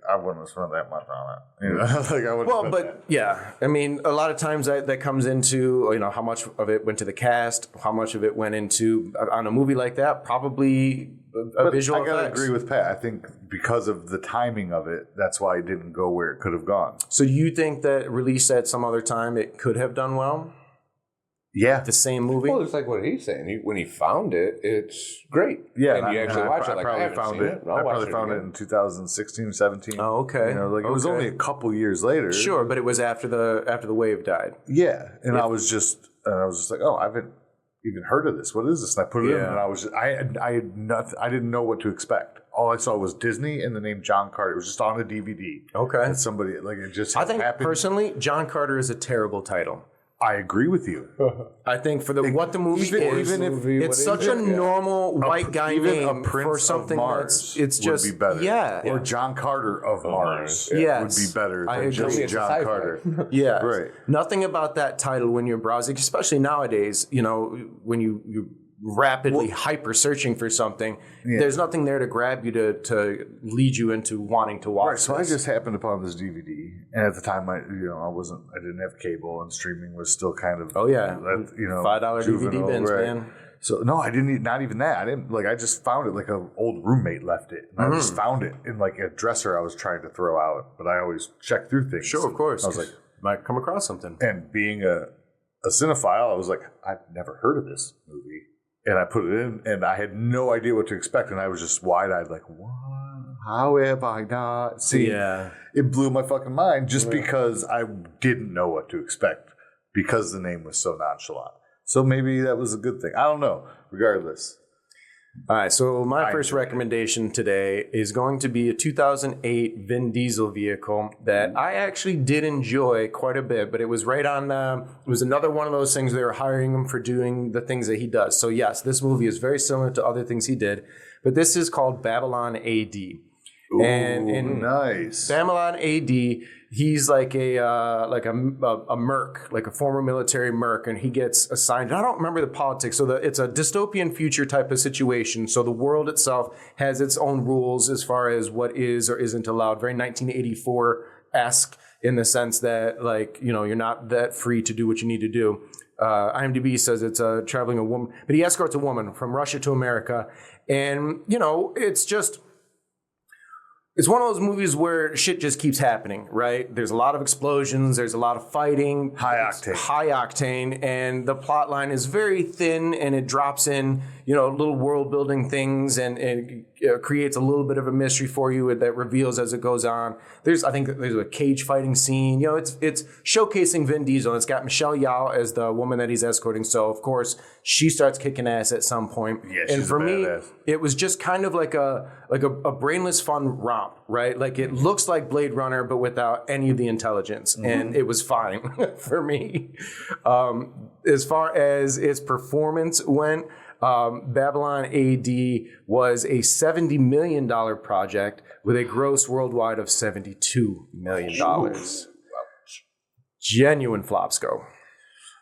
I wouldn't have spent that much on it. I wouldn't. I mean, a lot of times that comes into how much of it went to the cast, how much of it went into on a movie like that. Probably visual. I gotta agree with Pat. I think because of the timing of it, that's why it didn't go where it could have gone. So you think that released at some other time, it could have done well? Yeah. The same movie? Well, it's like what he's saying. When he found it, it's great. Yeah. And you actually watch it. I probably found it in 2016, 17. Oh, okay. It was only a couple years later. Sure, but it was after the wave died. Yeah. And I was just like, I haven't even heard of this. What is this? And I put it in, and I didn't know what to expect. All I saw was Disney and the name John Carter. It was just on a DVD. Okay. And somebody it just I think happened. Personally, John Carter is a terrible title. I agree with you. I think for what the movie is, it's such a normal white guy name for something that's would be better. Yeah. Or John Carter of Mars would be better than just John Carter. Yeah. Right. Nothing about that title when you're browsing, especially nowadays, when you rapidly hyper searching for something, there's nothing there to grab you to lead you into wanting to watch. Right, so I just happened upon this DVD, and at the time I didn't have cable, and streaming was still kind of $5 DVD bins, man. So no, I didn't. Not even that. I didn't I just found it an old roommate left it. And I just found it in a dresser I was trying to throw out, but I always check through things. Sure, of course. I was like, might come across something. And being a a cinephile, I was like, I've never heard of this movie. And I put it in, and I had no idea what to expect. And I was just wide-eyed, like, what? How have I not seen? Yeah. It blew my fucking mind just because I didn't know what to expect because the name was so nonchalant. So maybe that was a good thing. I don't know. Regardless. All right, so my first recommendation today is going to be a 2008 Vin Diesel vehicle that I actually did enjoy quite a bit, but it was right on, it was another one of those things they were hiring him for doing the things that he does. So yes, this movie is very similar to other things he did, but this is called Babylon AD. Ooh, and nice. Babylon AD, he's like a merc, like a former military merc, and he gets assigned. I don't remember the politics, so it's a dystopian future type of situation. So the world itself has its own rules as far as what is or isn't allowed. Very 1984-esque in the sense that, like, you know, you're not that free to do what you need to do. IMDb says it's traveling a woman, but he escorts a woman from Russia to America, and you know, it's one of those movies where shit just keeps happening, right? There's a lot of explosions. There's a lot of fighting. High octane. And the plot line is very thin, and it drops in, you know, little world building things, and creates a little bit of a mystery for you that reveals as it goes on. I think there's a cage fighting scene. You know, it's showcasing Vin Diesel. It's got Michelle Yeoh as the woman that he's escorting. So of course she starts kicking ass at some point. Yeah, and for me, badass. it was just kind of like a brainless fun romp, right? Like it looks like Blade Runner, but without any of the intelligence, and it was fine for me. As far as its performance went, Babylon AD was a $70 million project with a gross worldwide of $72 million. Genuine flopsco.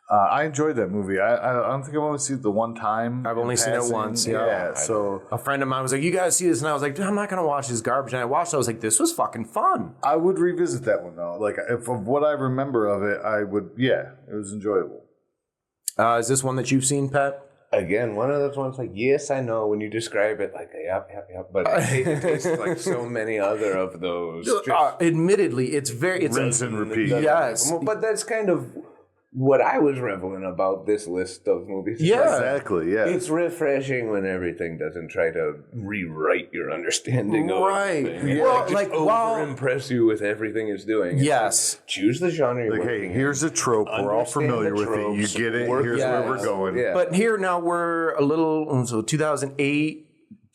I enjoyed that movie. I don't think I've only seen it the one time. I've only seen it once. Yeah. So a friend of mine was like, "You guys see this?" And I was like, "Dude, I'm not going to watch this garbage." And I watched it. I was like, "This was fucking fun." I would revisit that one though. Like, if of what I remember of it, I would. Yeah, it was enjoyable. Is this one that you've seen, Pat? Again, one of those ones like, yes, I know when you describe it, like, yep, but I hate it tastes like so many other of those. Admittedly, it's rinse and repeat. Yes. But that's kind of what I was reveling about this list of movies. Yeah. Like, Exactly, yeah. it's refreshing when everything doesn't try to rewrite your understanding of everything. Yeah. Well, Just over-impress you with everything it's doing. It's Yes. like, choose the genre you're Like, hey, working here's a trope. We're all Understand familiar the with it. You tropes, get it. work Here's where we're going. Yeah. But here now we're a little, so 2008,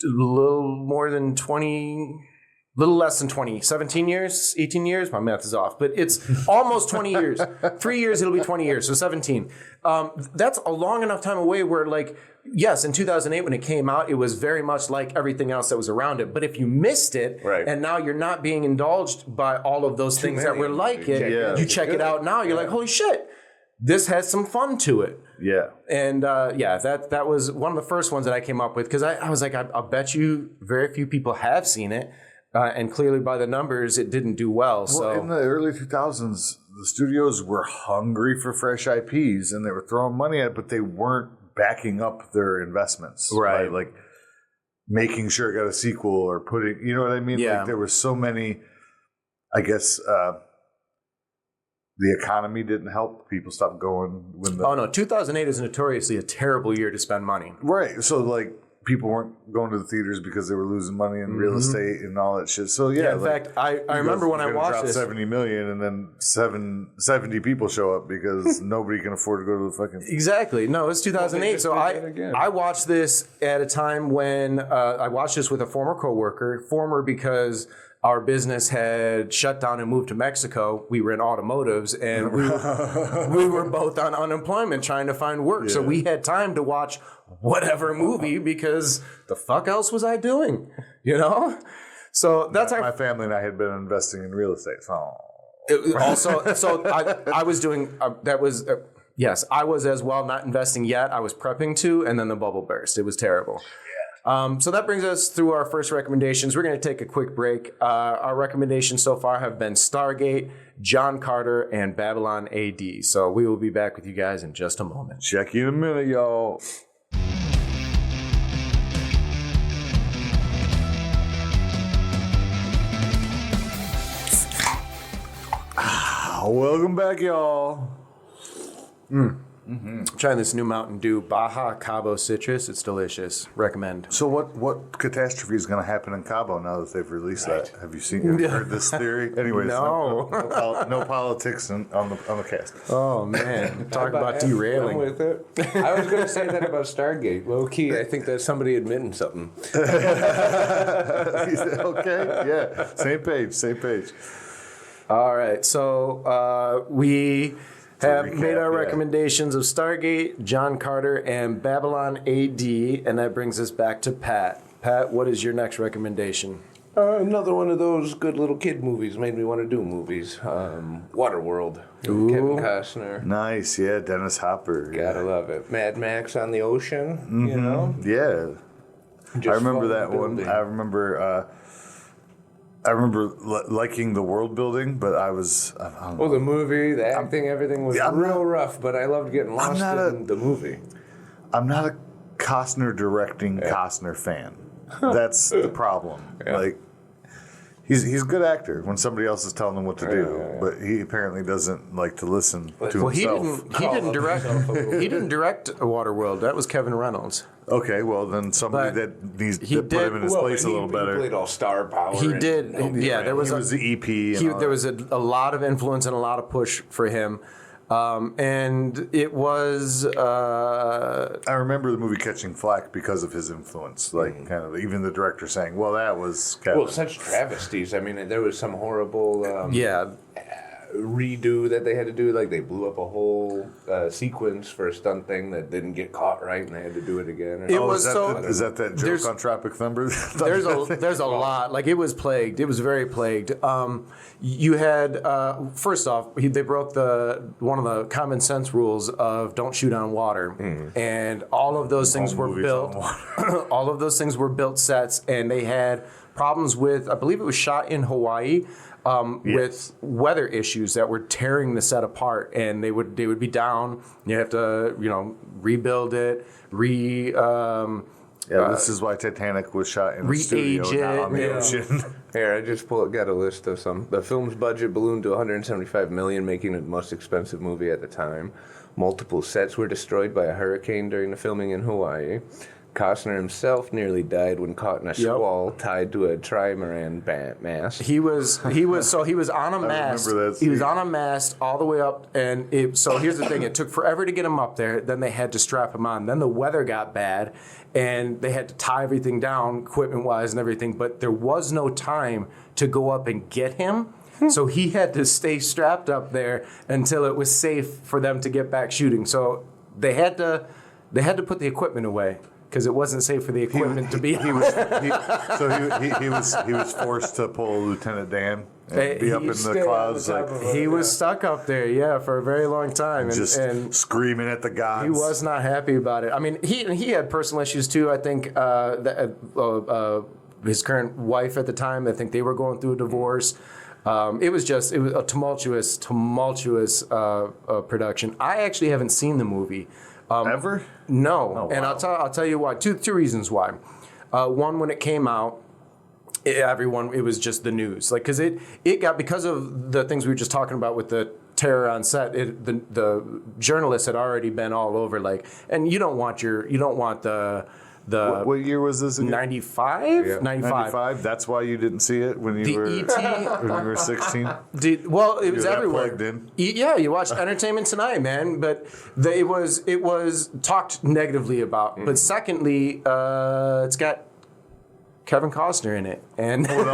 a little more than 20, a little less than 20, 17 years, 18 years. My math is off, but it's almost 20 years. 3 years, it'll be 20 years, so 17. That's a long enough time away where, like, yes, in 2008 when it came out, it was very much like everything else that was around it. But if you missed it, Right. and now you're not being indulged by all of those things that many. were like You it, check it out. you check it out now, you're like, holy shit, this has some fun to it. Yeah. And that was one of the first ones that I came up with, because I was like, I'll bet you very few people have seen it. And clearly by the numbers, it didn't do well. So Well, in the early 2000s, the studios were hungry for fresh IPs, and they were throwing money at it, but they weren't backing up their investments. Right. By, like, making sure it got a sequel or putting, you know what I mean? Yeah. Like, there were so many, I guess, the economy didn't help. People stopped going when the... Oh, no. 2008 is notoriously a terrible year to spend money. Right. So, like, people weren't going to the theaters because they were losing money in real estate and all that shit. So, yeah. In fact, I remember when I watched this. 70 million and then 70 people show up because nobody can afford to go to the fucking... Exactly. No, it's 2008. So I watched this at a time when I watched this with a former coworker. Former because our business had shut down and moved to Mexico. We were in automotives, and we were both on unemployment trying to find work. So we had time to watch whatever movie, because the fuck else was I doing? You know? So that's My family and I had been investing in real estate. So... I was doing yes, I was as well, not investing yet. I was prepping to, and then the bubble burst. It was terrible. So that brings us through our first recommendations. We're going to take a quick break. Our recommendations so far have been Stargate, John Carter, and Babylon AD. So we will be back with you guys in just a moment. Check you in a minute, y'all. Welcome back, y'all. Trying this new Mountain Dew, Baja Cabo Citrus. It's delicious. Recommend. So what catastrophe is going to happen in Cabo now that they've released that? Have you heard this theory? Anyways, No. no politics on the cast. Oh, man. Talk about derailing. With it. I was going to say that about Stargate. Low key, I think that's somebody admitting something. Okay, yeah. Same page. All right. So we have made our recommendations of Stargate, John Carter, and Babylon AD, and that brings us back to Pat. Pat, what is your next recommendation? Another one of those good little kid movies made me want to do movies. Waterworld. Ooh. Kevin Costner. Nice, yeah. Dennis Hopper. Gotta love it. Mad Max on the ocean, you know? Yeah. Just I remember fun that building. one. I remember liking the world building, but I don't know. Well, the movie, the acting, everything was real rough, but I loved getting lost in the movie. I'm not a Costner directing Costner fan. That's the problem. Yeah. Like, he's a good actor when somebody else is telling him what to do, but he apparently doesn't like to listen to himself. He didn't direct Waterworld. That was Kevin Reynolds. Okay, well then somebody that needs to put him in his place a little better. He played all star power. He did. Yeah, there was he was the EP. There was a lot of influence and a lot of push for him. And it was... I remember the movie catching flack because of his influence. Like, kind of, even the director saying, well, that was Kevin. Well, such travesties. I mean, there was some horrible redo that they had to do. Like, they blew up a whole sequence for a stunt thing that didn't get caught right, and they had to do it again. Is that joke on Tropic Thunder? There's a lot. Like, it was plagued. It was very plagued. You had, first off, they broke one of the common sense rules of don't shoot on water. And all of those things were built. All of those things were built sets, and they had problems with, I believe it was shot in Hawaii, with weather issues that were tearing the set apart, and they would be down. You have to, rebuild it, this is why Titanic was shot in the studio, not on the ocean. Here, I just got a list of some. The film's budget ballooned to $175 million, making it the most expensive movie at the time. Multiple sets were destroyed by a hurricane during the filming in Hawaii. Costner himself nearly died when caught in a squall tied to a trimaran mast. He was on a mast. He was on a mast all the way up, and so here's the thing: it took forever to get him up there. Then they had to strap him on. Then the weather got bad, and they had to tie everything down, equipment-wise and everything. But there was no time to go up and get him. So he had to stay strapped up there until it was safe for them to get back shooting. So they had to put the equipment away, because it wasn't safe for the equipment to be. He was forced to pull Lieutenant Dan and be up in the clouds. He was stuck up there, for a very long time, and screaming at the gods. He was not happy about it. I mean, he had personal issues too. I think his current wife at the time, I think they were going through a divorce. It was a tumultuous production. I actually haven't seen the movie. Ever? No. Oh, wow. And I'll tell you why. Two reasons why. One, when it came out, it was just the news. Like, because because of the things we were just talking about with the terror on set, the journalists had already been all over, like, and you don't want the what year was this again? 95? Yeah. 95. That's why you didn't see it when you were 16? It was everywhere. Plugged in? Yeah, you watched Entertainment Tonight, man. But it was talked negatively about. But secondly, it's got Kevin Costner in it, and that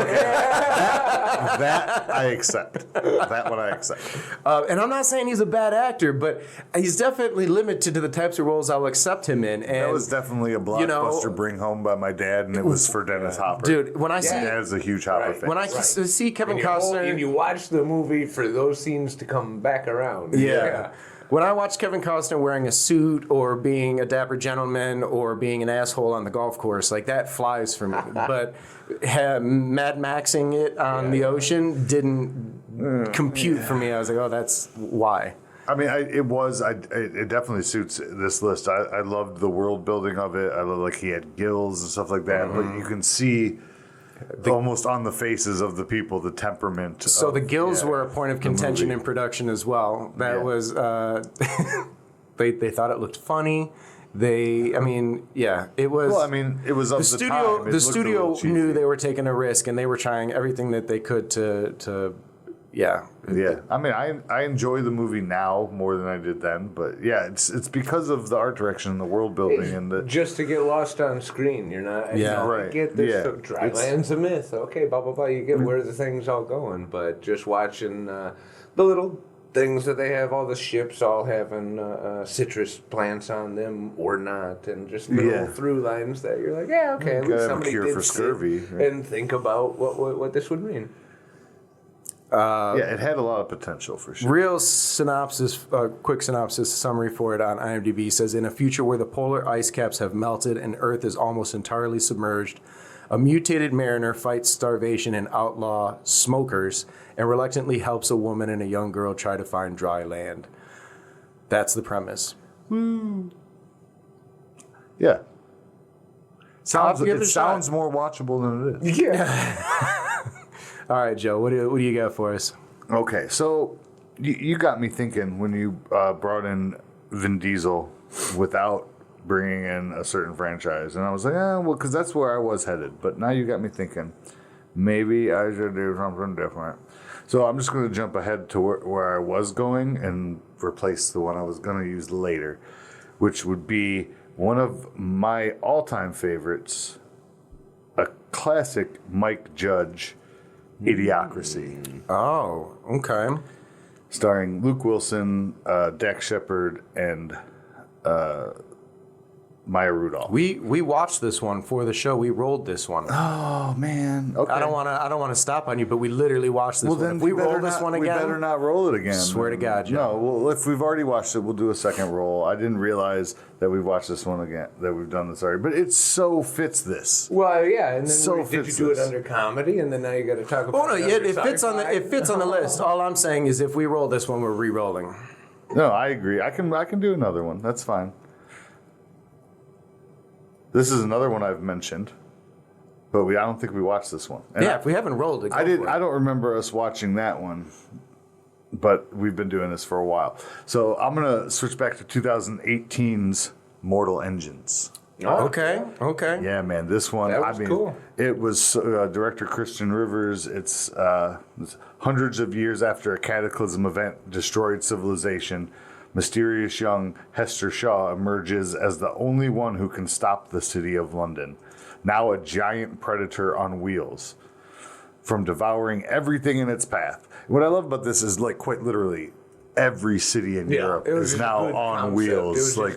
I accept. That one I accept. And I'm not saying he's a bad actor, but he's definitely limited to the types of roles I'll accept him in. And that was definitely a blockbuster bring home by my dad, and it was for Dennis Hopper. Dude, when I see, my dad's a huge Hopper fan. When I see Kevin Costner, and you watch the movie for those scenes to come back around. Yeah. When I watch Kevin Costner wearing a suit or being a dapper gentleman or being an asshole on the golf course, like, that flies for me. But Mad Maxing it on the ocean didn't compute for me. I was like, oh, that's why. I mean, it definitely suits this list. I loved the world building of it. I love, like, he had gills and stuff like that. But you can see almost on the faces of the people, the temperament. So the gills were a point of contention in production as well. That was They thought it looked funny. It was. Well, I mean, it was of the time. The studio knew they were taking a risk, and they were trying everything that they could to. Yeah. I mean, I enjoy the movie now more than I did then, but yeah, it's because of the art direction and the world building and the just to get lost on screen. You're not. right. I get this. Yeah. So dry land's a myth. Okay, blah blah blah. You get where the thing's all going, but just watching the little things that they have, all the ships all having citrus plants on them or not, and just little through lines that you're like, yeah, okay, at least somebody cure did for sit scurvy, right? and think about what this would mean. it had a lot of potential for sure. Real synopsis, quick synopsis summary for it on IMDb says, in a future where the polar ice caps have melted and Earth is almost entirely submerged, a mutated mariner fights starvation and outlaw smokers and reluctantly helps a woman and a young girl try to find dry land. That's the premise. Yeah. I'll give it a Sounds more watchable than it is. Yeah. All right, Joe, what do you got for us? Okay, so you got me thinking when you brought in Vin Diesel without bringing in a certain franchise. And I was like, well, because that's where I was headed. But now you got me thinking, maybe I should do something different. So I'm just going to jump ahead to where I was going and replace the one I was going to use later, which would be one of my all-time favorites, a classic Mike Judge, Idiocracy. Oh, okay. Starring Luke Wilson, Dax Shepard, and Maya Rudolph. We watched this one for the show. We rolled this one. Oh man. Okay. I don't want to stop on you, but we literally watched this one. Then If we roll this one again, we better not roll it again. Swear to God, Joe. No. Well, if we've already watched it, we'll do a second roll. I didn't realize that we've watched this one again. That we've done this already, but it so fits this. Well, yeah, and then So did you fits do it this. under comedy, and then now you got to talk about. Oh no, yeah, it fits on the list. All I'm saying is, if we roll this one, we're re-rolling. No, I agree. I can do another one. That's fine. This is another one I've mentioned, but I don't think we watched this one. And If we haven't rolled it, I don't remember us watching that one, but we've been doing this for a while. So I'm gonna switch back to 2018's Mortal Engines. Oh, Okay. Yeah, man, this one. That was cool. It was director Christian Rivers. It's hundreds of years after a cataclysm event destroyed civilization. Mysterious young Hester Shaw emerges as the only one who can stop the city of London, now a giant predator on wheels, from devouring everything in its path. What I love about this is, like, quite literally, every city in Europe is now on wheels. Like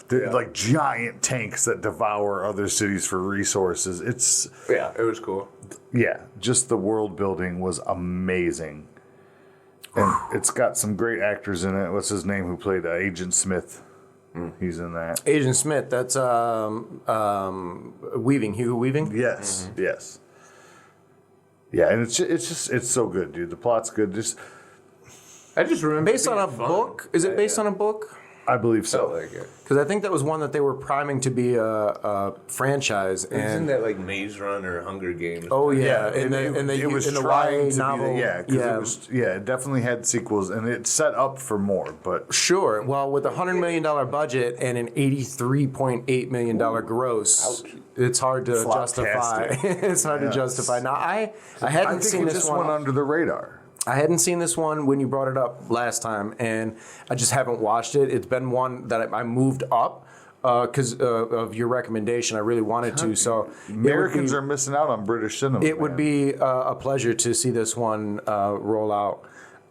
like giant tanks that devour other cities for resources. it was cool. Yeah, just the world building was amazing. And it's got some great actors in it. What's his name who played Agent Smith? He's in that. Agent Smith, that's Weaving, Hugo Weaving? Yes, yes. Yeah, and it's so good, dude. The plot's good. I just remember Based on a book? Is it based on a book? I believe so. Felt like it. Because I think that was one that they were priming to be a franchise. Isn't And that like Maze Runner or Hunger Games? oh yeah, it was in the trying YA to novel, be it definitely had sequels, and it set up for more. But sure. Well, with a $100 million budget and an $83.8 million gross, it's hard to justify. Floptastic. It's hard to justify. Now, I hadn't I think seen it this just one. went under the radar. I hadn't seen this one when you brought it up last time, and I just haven't watched it. It's been one that I moved up because of your recommendation. I really wanted to. So Americans are missing out on British cinema. It would be a pleasure to see this one roll out.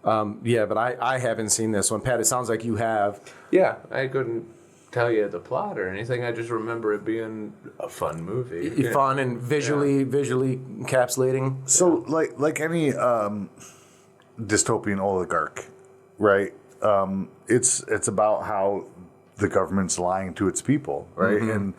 But I haven't seen this one. Pat, it sounds like you have. Yeah, I couldn't tell you the plot or anything. I just remember it being a fun movie. Fun and visually encapsulating. So, like any dystopian oligarch, right? It's about how the government's lying to its people, right? Mm-hmm. And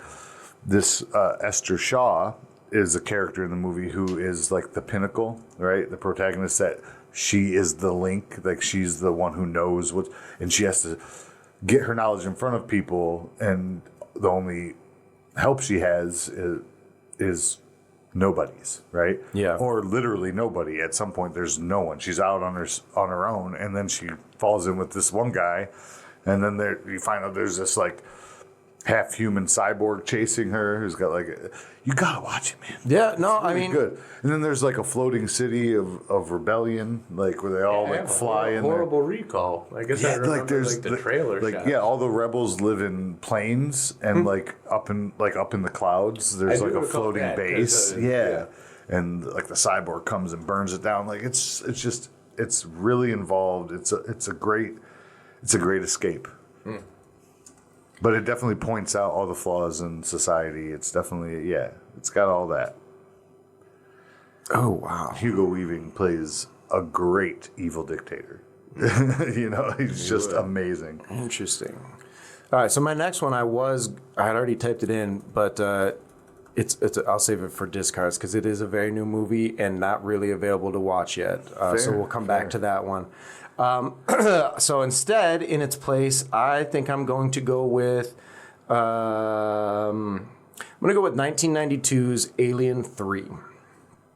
this Esther Shaw is a character in the movie who is like the pinnacle, right? The protagonist, that she is the link, like she's the one who knows what, and she has to get her knowledge in front of people, and the only help she has is nobody's, right? Yeah. Or literally nobody. At some point, there's no one. She's out on her own, and then she falls in with this one guy, And then you find out there's this like half-human cyborg chasing her who's got like you gotta watch it, man. Yeah, no, It's really I mean, good. And then there's like a floating city of rebellion, like where they all like fly in there. Horrible recall. I guess I remember there's the trailer like shot. yeah, all the rebels live in planes and like up in the clouds. There's I like do a recall floating that, base. 'cause, Yeah, and like the cyborg comes and burns it down. Like it's really involved. It's a great escape. But it definitely points out all the flaws in society. It's definitely, it's got all that. oh, wow. Hugo Weaving plays a great evil dictator. He's just amazing. Interesting. All right, so my next one, I had already typed it in, but I'll save it for discards because it is a very new movie and not really available to watch yet. So we'll come back to that one. So instead, in its place, I think I'm going to go with 1992's Alien 3.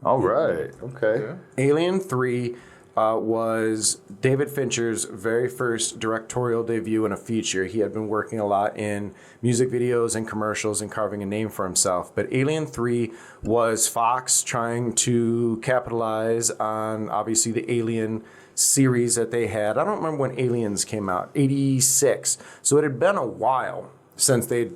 All right. Okay. Alien 3 was David Fincher's very first directorial debut in a feature. He had been working a lot in music videos and commercials and carving a name for himself. But Alien 3 was Fox trying to capitalize on, obviously, the Alien series that they had. I don't remember when Aliens came out, 86. So it had been a while since they'd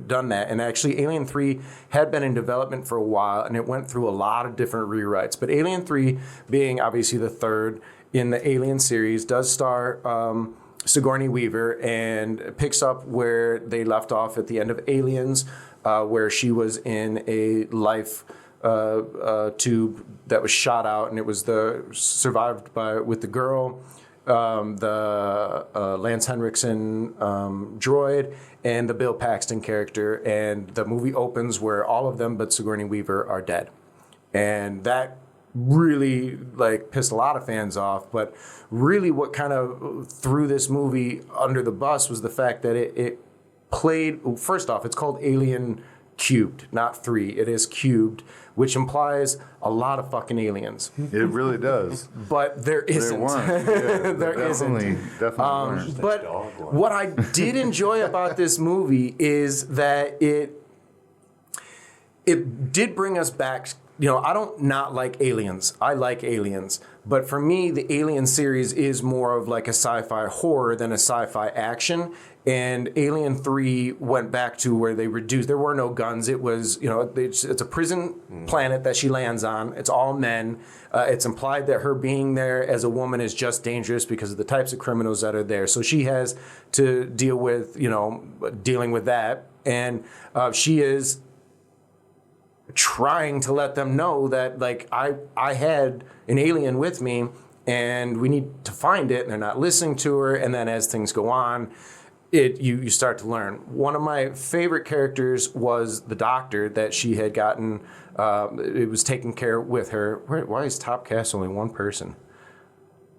done that. And actually, Alien 3 had been in development for a while, and it went through a lot of different rewrites. But Alien 3, being obviously the third in the Alien series, does star Sigourney Weaver and picks up where they left off at the end of Aliens, where she was in a life tube that was shot out, and it was survived with the girl, the Lance Henriksen droid, and the Bill Paxton character. And the movie opens where all of them but Sigourney Weaver are dead, and that really pissed a lot of fans off. But really, what kind of threw this movie under the bus was the fact that it played. First off, it's called Alien Cubed, not 3. It is cubed, which implies a lot of fucking aliens. It really does. But there isn't. There weren't. Yeah, there definitely weren't. But what I did enjoy about this movie is that it did bring us back. I don't not like aliens. I like aliens. But for me, the Alien series is more of like a sci-fi horror than a sci-fi action. And Alien 3 went back to where they reduced. There were no guns. It was, it's a prison planet that she lands on. It's all men. It's implied that her being there as a woman is just dangerous because of the types of criminals that are there. So she has to deal with, dealing with that. And she is trying to let them know that, I had an alien with me and we need to find it. And they're not listening to her. And then as things go on, you start to learn. One of my favorite characters was the doctor that she had gotten. It was taken care with her. Why is Top Cast only one person?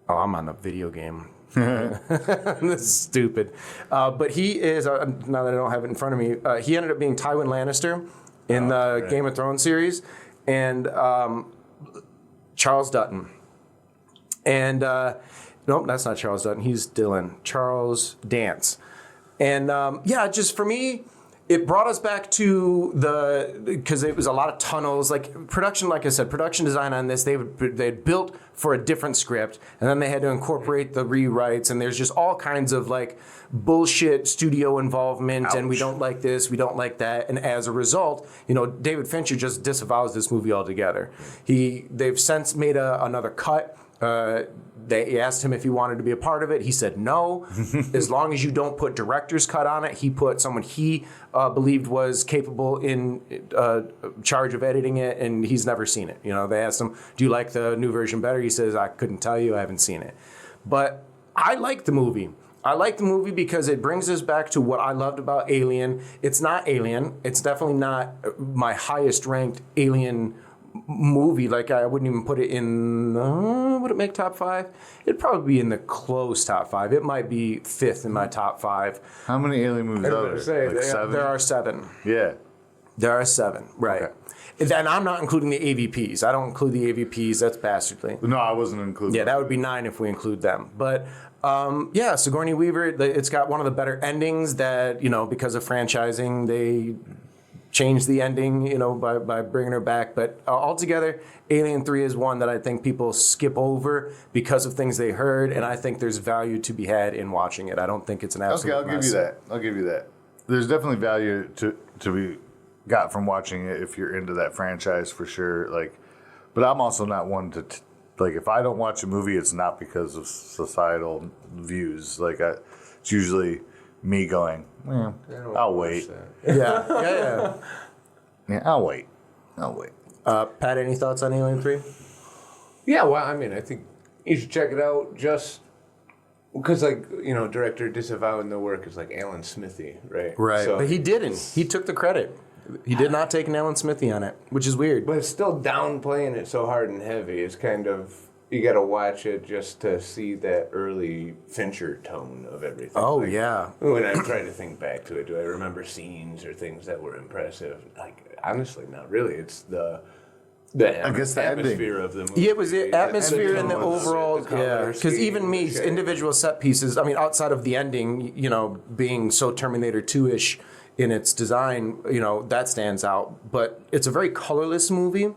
Oh, I'm on the video game. This is stupid. But he is, now that I don't have it in front of me, he ended up being Tywin Lannister in the Game of Thrones series, and Charles Dutton. And nope, that's not Charles Dutton. He's Dylan. Charles Dance. And just for me, it brought us back to because it was a lot of tunnels, production. Like I said, production design on this, they'd built for a different script, and then they had to incorporate the rewrites. And there's just all kinds of bullshit studio involvement. Ouch. And we don't like this, we don't like that. And as a result, David Fincher just disavows this movie altogether. They've since made another cut. They asked him if he wanted to be a part of it. He said no, as long as you don't put director's cut on it. He put someone he believed was capable in charge of editing it, and he's never seen it. They asked him, do you like the new version better? He says, I couldn't tell you, I haven't seen it. But I like the movie. I like the movie because it brings us back to what I loved about Alien. It's not Alien. It's definitely not my highest ranked Alien movie. I wouldn't even put it in, would it make top 5? It'd probably be in the close top 5. It might be 5th in my top 5. How many alien movies are there? 7? There are 7. Yeah. There are 7, right. Okay. And I'm not including the AVPs. I don't include the AVPs. That's bastardly. No, I wasn't including. Yeah, that would be 9 if we include them. But Sigourney Weaver, it's got one of the better endings that, because of franchising, they changed the ending, by bringing her back. But altogether, Alien 3 is one that I think people skip over because of things they heard, and I think there's value to be had in watching it. I don't think it's an absolute Okay, I'll give you that. There's definitely value to be got from watching it if you're into that franchise for sure. But I'm also not one to if I don't watch a movie, it's not because of societal views. It's usually me going, I'll wait. Yeah. Yeah, I'll wait. Pat, any thoughts on Alien 3? Yeah, well, I mean, I think you should check it out just because, director disavowing the work is like Alan Smithy, right? Right. So, But he didn't. He took the credit. He did not take an Alan Smithy on it, which is weird. But it's still downplaying it so hard and heavy. It's kind of, you got to watch it just to see that early Fincher tone of everything. Oh, yeah. When I'm trying to think back to it, do I remember scenes or things that were impressive? Honestly, not really. It's the atmosphere of the movie. Yeah, it was the atmosphere and the overall, color because even scheme, me, individual set pieces, I mean, outside of the ending, being so Terminator 2-ish in its design, that stands out. But it's a very colorless movie,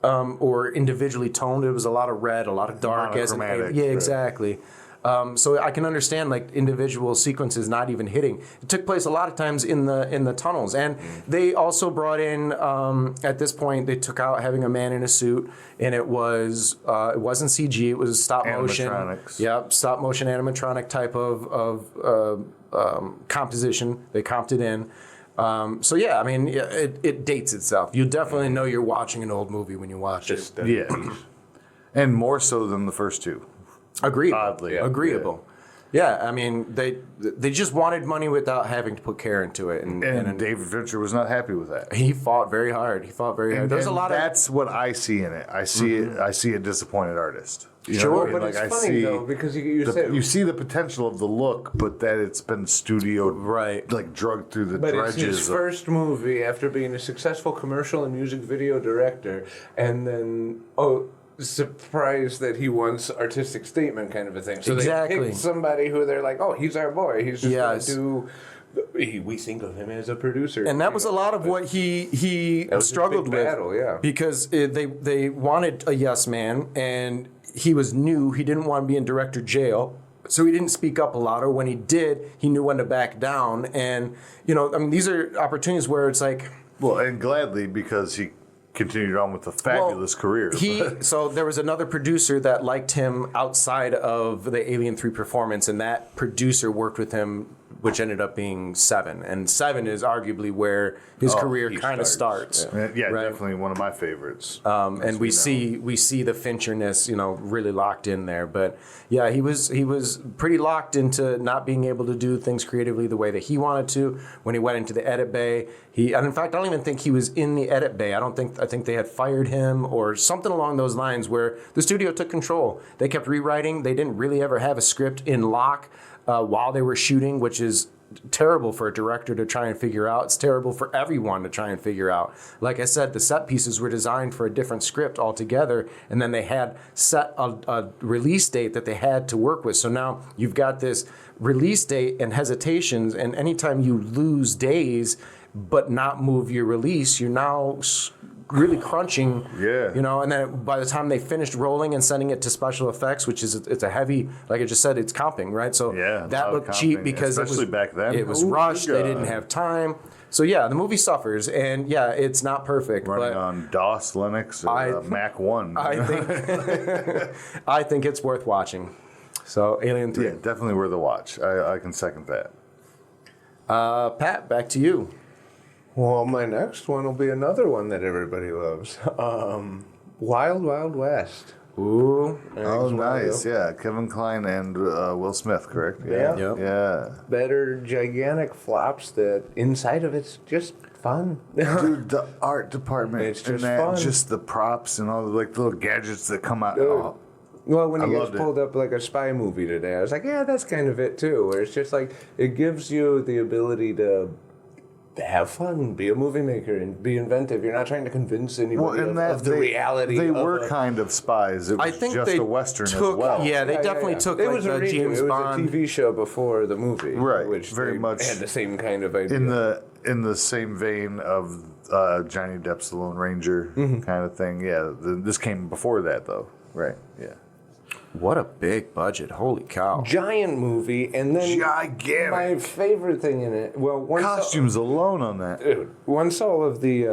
or individually toned. It was a lot of red, a lot of dark. Monochromatic, Yeah, right. exactly. So I can understand individual sequences not even hitting. It took place a lot of times in the tunnels, and they also brought in at this point they took out having a man in a suit, and it wasn't CG. It was stop motion. Animatronics. Yep, stop motion animatronic type of composition. They comped it in. So yeah, I mean it dates itself. You definitely know you're watching an old movie when you watch it. And more so than the first two. Agreeable. Oddly, agreeable. Yeah, I mean they just wanted money without having to put care into it, and David Fincher was not happy with that. he fought very hard. There's a lot of that's what I see in it. I see it. I see a disappointed artist. You know Sure, what I mean? But it's funny though because you see the potential of the look, but that it's been studioed, Right. drugged through the But dredges. it's his first movie after being a successful commercial and music video director, and then surprised that he wants artistic statement kind of a thing. So Exactly. they picked somebody who they're like, oh, he's our boy. He's just Yes. going to do. We think of him as a producer, and that was a lot of what he That was his struggled big with. battle, yeah. Because they wanted a yes man, and he was new. He didn't want to be in director jail. So he didn't speak up a lot, or when he did, he knew when to back down. And, these are opportunities where it's like... Well, and gladly, because he continued on with a fabulous career. So there was another producer that liked him outside of the Alien 3 performance, and that producer worked with him, which ended up being 7. And 7 is arguably where his career kind of starts. Yeah, right? definitely one of my favorites. And we see the Fincherness, really locked in there. But yeah, he was pretty locked into not being able to do things creatively the way that he wanted to. When he went into the edit bay, and in fact, I don't even think he was in the edit bay. I think they had fired him or something along those lines where the studio took control. They kept rewriting. They didn't really ever have a script in lock while they were shooting, which is terrible for a director to try and figure out. It's terrible for everyone to try and figure out. Like I said, the set pieces were designed for a different script altogether, and then they had set a release date that they had to work with. So now you've got this release date and hesitations, and anytime you lose days but not move your release, you're now really crunching. Yeah. And then by the time they finished rolling and sending it to special effects, which is it's a heavy, like I just said, it's comping, right? So that looked cheap because especially back then. It was rushed. They didn't have time. So yeah, the movie suffers, and yeah, it's not perfect. Running but on DOS, Linux, or Mac 1. I think it's worth watching. So Alien 3. Yeah, definitely worth a watch. I can second that. Pat, back to you. Well, my next one will be another one that everybody loves. Wild Wild West. Ooh. Oh, nice. Yeah, Kevin Kline and Will Smith, correct? Yeah. Yep. Yeah. Better gigantic flops that inside of it's just fun. Dude, the art department. It's and just fun. just the props and all the little gadgets that come out. Dude. Oh, Well, when I he gets loved it. pulled up like a spy movie today, I was like, yeah, that's kind of it too. Where it's just like, it gives you the ability to have fun, be a movie maker, and be inventive. You're not trying to convince anybody of the reality. They of were kind of spies. It was I think just they a Western took, as well. Yeah, they definitely took It like was the a James Bond. It was a TV show before the movie, Right, Which very they much had the same kind of idea. in the same vein of Johnny Depp's The Lone Ranger kind of thing. Yeah, this came before that though. Right. Yeah. What a big budget! Holy cow! Giant movie, and then Gigantic. my favorite thing in it. Well, Costumes alone on that. Dude, once all of the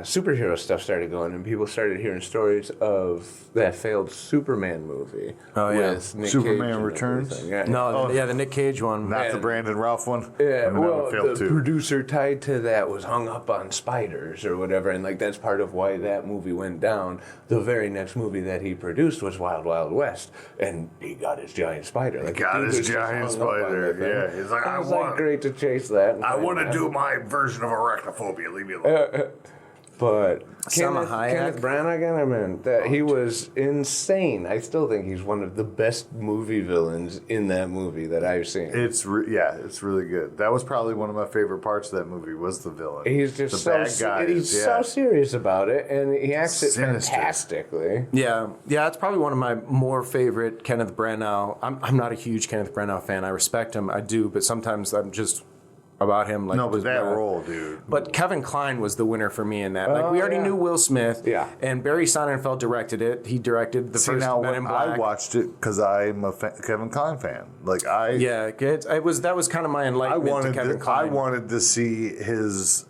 superhero stuff started going and people started hearing stories of that failed Superman movie. Oh, yeah. With Nick Superman Cage and Returns? everything. Yeah. No, the Nick Cage one. Not the Brandon Ralph one. Yeah, I mean, that well, one failed the too. producer tied to that was hung up on spiders or whatever, and like that's part of why that movie went down. The very next movie that he produced was Wild Wild West, and he got his giant spider. Like, got the dude his was just giant hung up on spider, that thing. yeah. He's like, It I was want- great to chase that. I want to do my version of arachnophobia. Leave me alone. But Salma Kenneth Hayek. Branagh, I mean, that he was insane. I still think he's one of the best movie villains in that movie that I've seen. It's really good. That was probably one of my favorite parts of that movie was the villain. He's just the so bad guys. he's so serious about it, and he acts it Sinister. fantastically. Yeah, it's probably one of my more favorite Kenneth Branagh. I'm not a huge Kenneth Branagh fan. I respect him, I do, but sometimes I'm just about him. Like, No, but just that bad. role, dude. But Kevin Kline was the winner for me in that. Like, we already yeah. knew Will Smith. Yeah. And Barry Sonnenfeld directed it. He directed the See, first now Men in when Black. I watched it because I'm a Kevin Kline fan. Like Yeah, that was kind of my enlightenment to Kevin I Kline. wanted to see his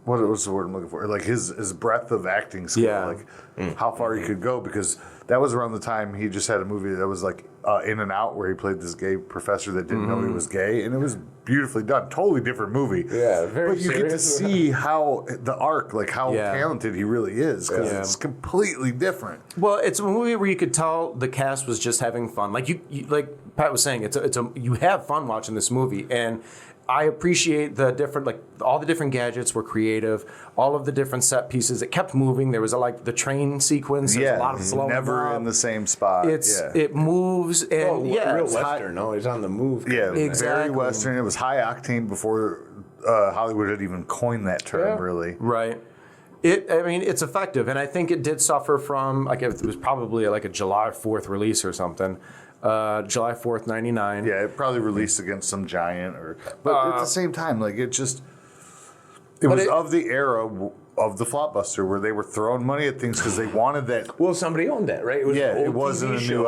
what was the word I'm looking for? Like his breadth of acting skill, Yeah. like how far he could go, because that was around the time he just had a movie that was like In and Out, where he played this gay professor that didn't know he was gay, and it was beautifully done. Totally different movie. Yeah, very But you get to serious. see how the arc, like how Yeah. talented he really is, because Yeah. it's completely different. Well, it's a movie where you could tell the cast was just having fun. Like you like Pat was saying, you have fun watching this movie, and I appreciate the different, like all the different gadgets were creative, all of the different set pieces. It kept moving. There was like the train sequence. There's a lot of slowing never up. in the same spot. It moves and Real it's high- Western. No, he's on the move. Yeah, very Exactly. Western. It was high octane before Hollywood had even coined that term, Yeah. really. Right. It's effective, and I think it did suffer from, like, it was probably like a July 4th release or something. July 4th, 99. Yeah, it probably released against some giant, but at the same time, like it was of the era of the Flopbuster, where they were throwing money at things because they wanted that. Well, somebody owned that, right? It was Yeah, an old it wasn't TV a new show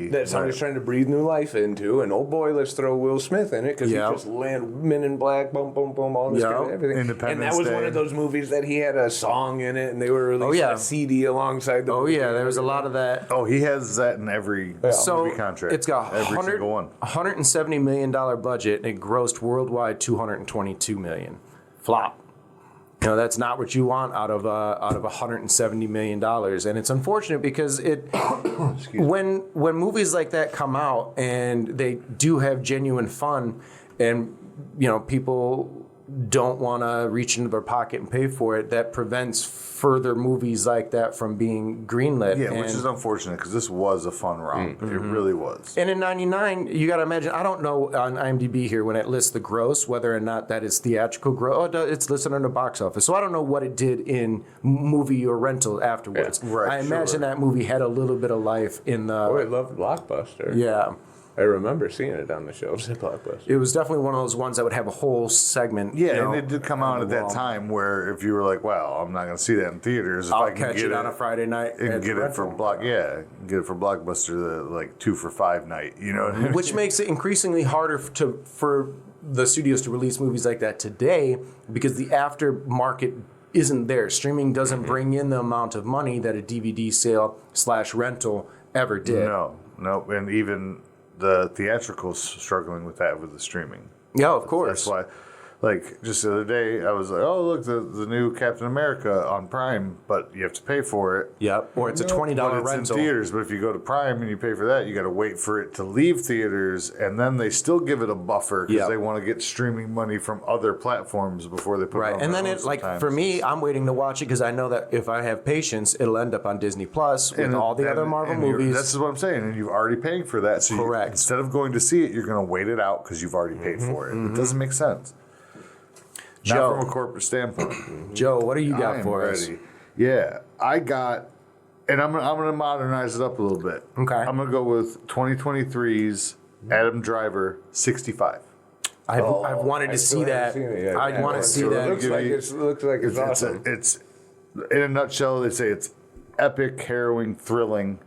IP. that somebody's Right. trying to breathe new life into, and oh boy, let's throw Will Smith in it because Yeah. he just land Men in Black, boom, boom, boom, all this Yeah. kind of everything. Independence and that was one Day. of those movies that he had a song in it, and they were releasing yeah. a CD alongside the Oh, movie. yeah, there was a lot of that. Oh, he has that in every So movie contract. it's got every single one. $170 million budget, and it grossed worldwide $222 million. Flop. That's not what you want out of $170 million, and it's unfortunate because when movies like that come out and they do have genuine fun, and people don't want to reach into their pocket and pay for it, that prevents further movies like that from being greenlit. Yeah, which is unfortunate because this was a fun romp. It really was. And in '99, you got to imagine, I don't know on IMDb here when it lists the gross, whether or not that is theatrical gross. Oh, it's listed under box office. So I don't know what it did in movie or rental afterwards. Yeah, right, I imagine that movie had a little bit of life in the... Oh, I loved Blockbuster. Yeah. I remember seeing it on the shelves at Blockbuster. It was definitely one of those ones that would have a whole segment. Yeah, and it did come out on at the that wall. time where if you were like, "Wow, I'm not going to see that in theaters," if I'll I can catch get it on a Friday night. and at get the it for rental. get it for Blockbuster, the like 2 for $5 night. You know what I mean? Which makes it increasingly harder for the studios to release movies like that today because the aftermarket isn't there. Streaming doesn't bring in the amount of money that a DVD sale / rental ever did. No, and even the theatricals struggling with that with the streaming. Yeah, of course. That's why Like, just the other day, I was like, oh, look, the new Captain America on Prime, but you have to pay for it. Yep. Or it's a $20 But it's rental. in theaters, but if you go to Prime and you pay for that, you got to wait for it to leave theaters, and then they still give it a buffer because they want to get streaming money from other platforms before they put it on And their then own it, like, sometimes. for me, I'm waiting to watch it because I know that if I have patience, it'll end up on Disney Plus with all the other Marvel movies. That's what I'm saying, and you're already paying for that. So Correct. instead of going to see it, you're going to wait it out because you've already paid for it. It doesn't make sense. Joe. Not from a corporate standpoint. Joe, what do you I got am for us? ready. Yeah, I got, and I'm gonna modernize it up a little bit. Okay. I'm gonna go with 2023's Adam Driver 65. I've wanted to see that. I want to see It that. looks like it's awesome. It's in a nutshell. They say it's epic, harrowing, thrilling,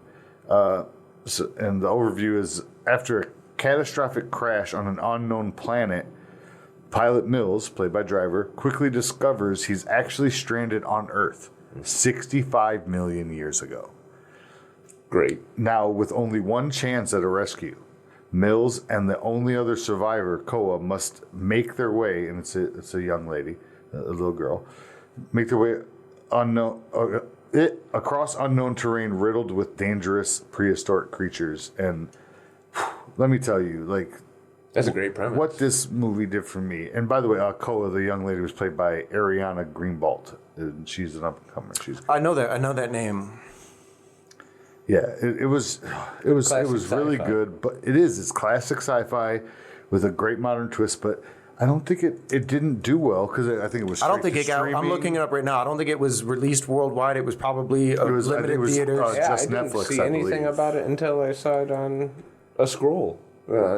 and the overview is after a catastrophic crash on an unknown planet. Pilot Mills, played by Driver, quickly discovers he's actually stranded on Earth 65 million years ago. Great. Now, with only one chance at a rescue, Mills and the only other survivor, Koa, must make their way, and it's a young lady, a little girl, make their way across unknown terrain riddled with dangerous prehistoric creatures. And let me tell you, like, That's a great premise. what this movie did for me. And by the way, Koa, the young lady, was played by Ariana Greenblatt, and she's an up-and-comer. I know that name. Yeah, it was Classic really sci-fi. good, but it's classic sci-fi with a great modern twist. But I don't think it didn't do well because I think it was. I don't think straight it to got. I'm streaming. looking it up right now. I don't think it was released worldwide. It was probably a I think limited it was, theaters. Yeah, just I didn't Netflix, see I anything believe. about it until I saw it on a scroll,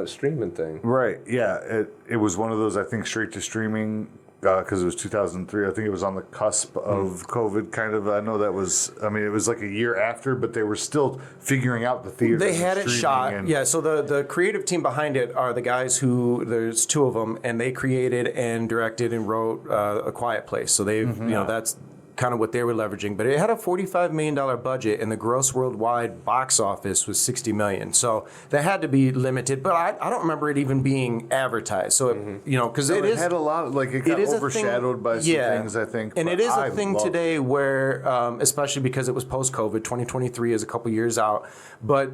streaming thing. Right? Yeah, it was one of those. I think straight to streaming because it was 2003. I think it was on the cusp of COVID. Kind of. I know that was. I mean, it was like a year after, but they were still figuring out the theater. They had it shot. And, Yeah, so the creative team behind it are the guys who, there's two of them, and they created and directed and wrote A Quiet Place. So they've, that's kind of what they were leveraging. But it had a $45 million budget, and the gross worldwide box office was $60 million. So that had to be limited. But I don't remember it even being advertised. So, because No, it it is. had a lot of, like, it got It is a thing- overshadowed by some things, I think. And but it is I a thing loved it. today where, especially because it was post-COVID, 2023 is a couple years out. But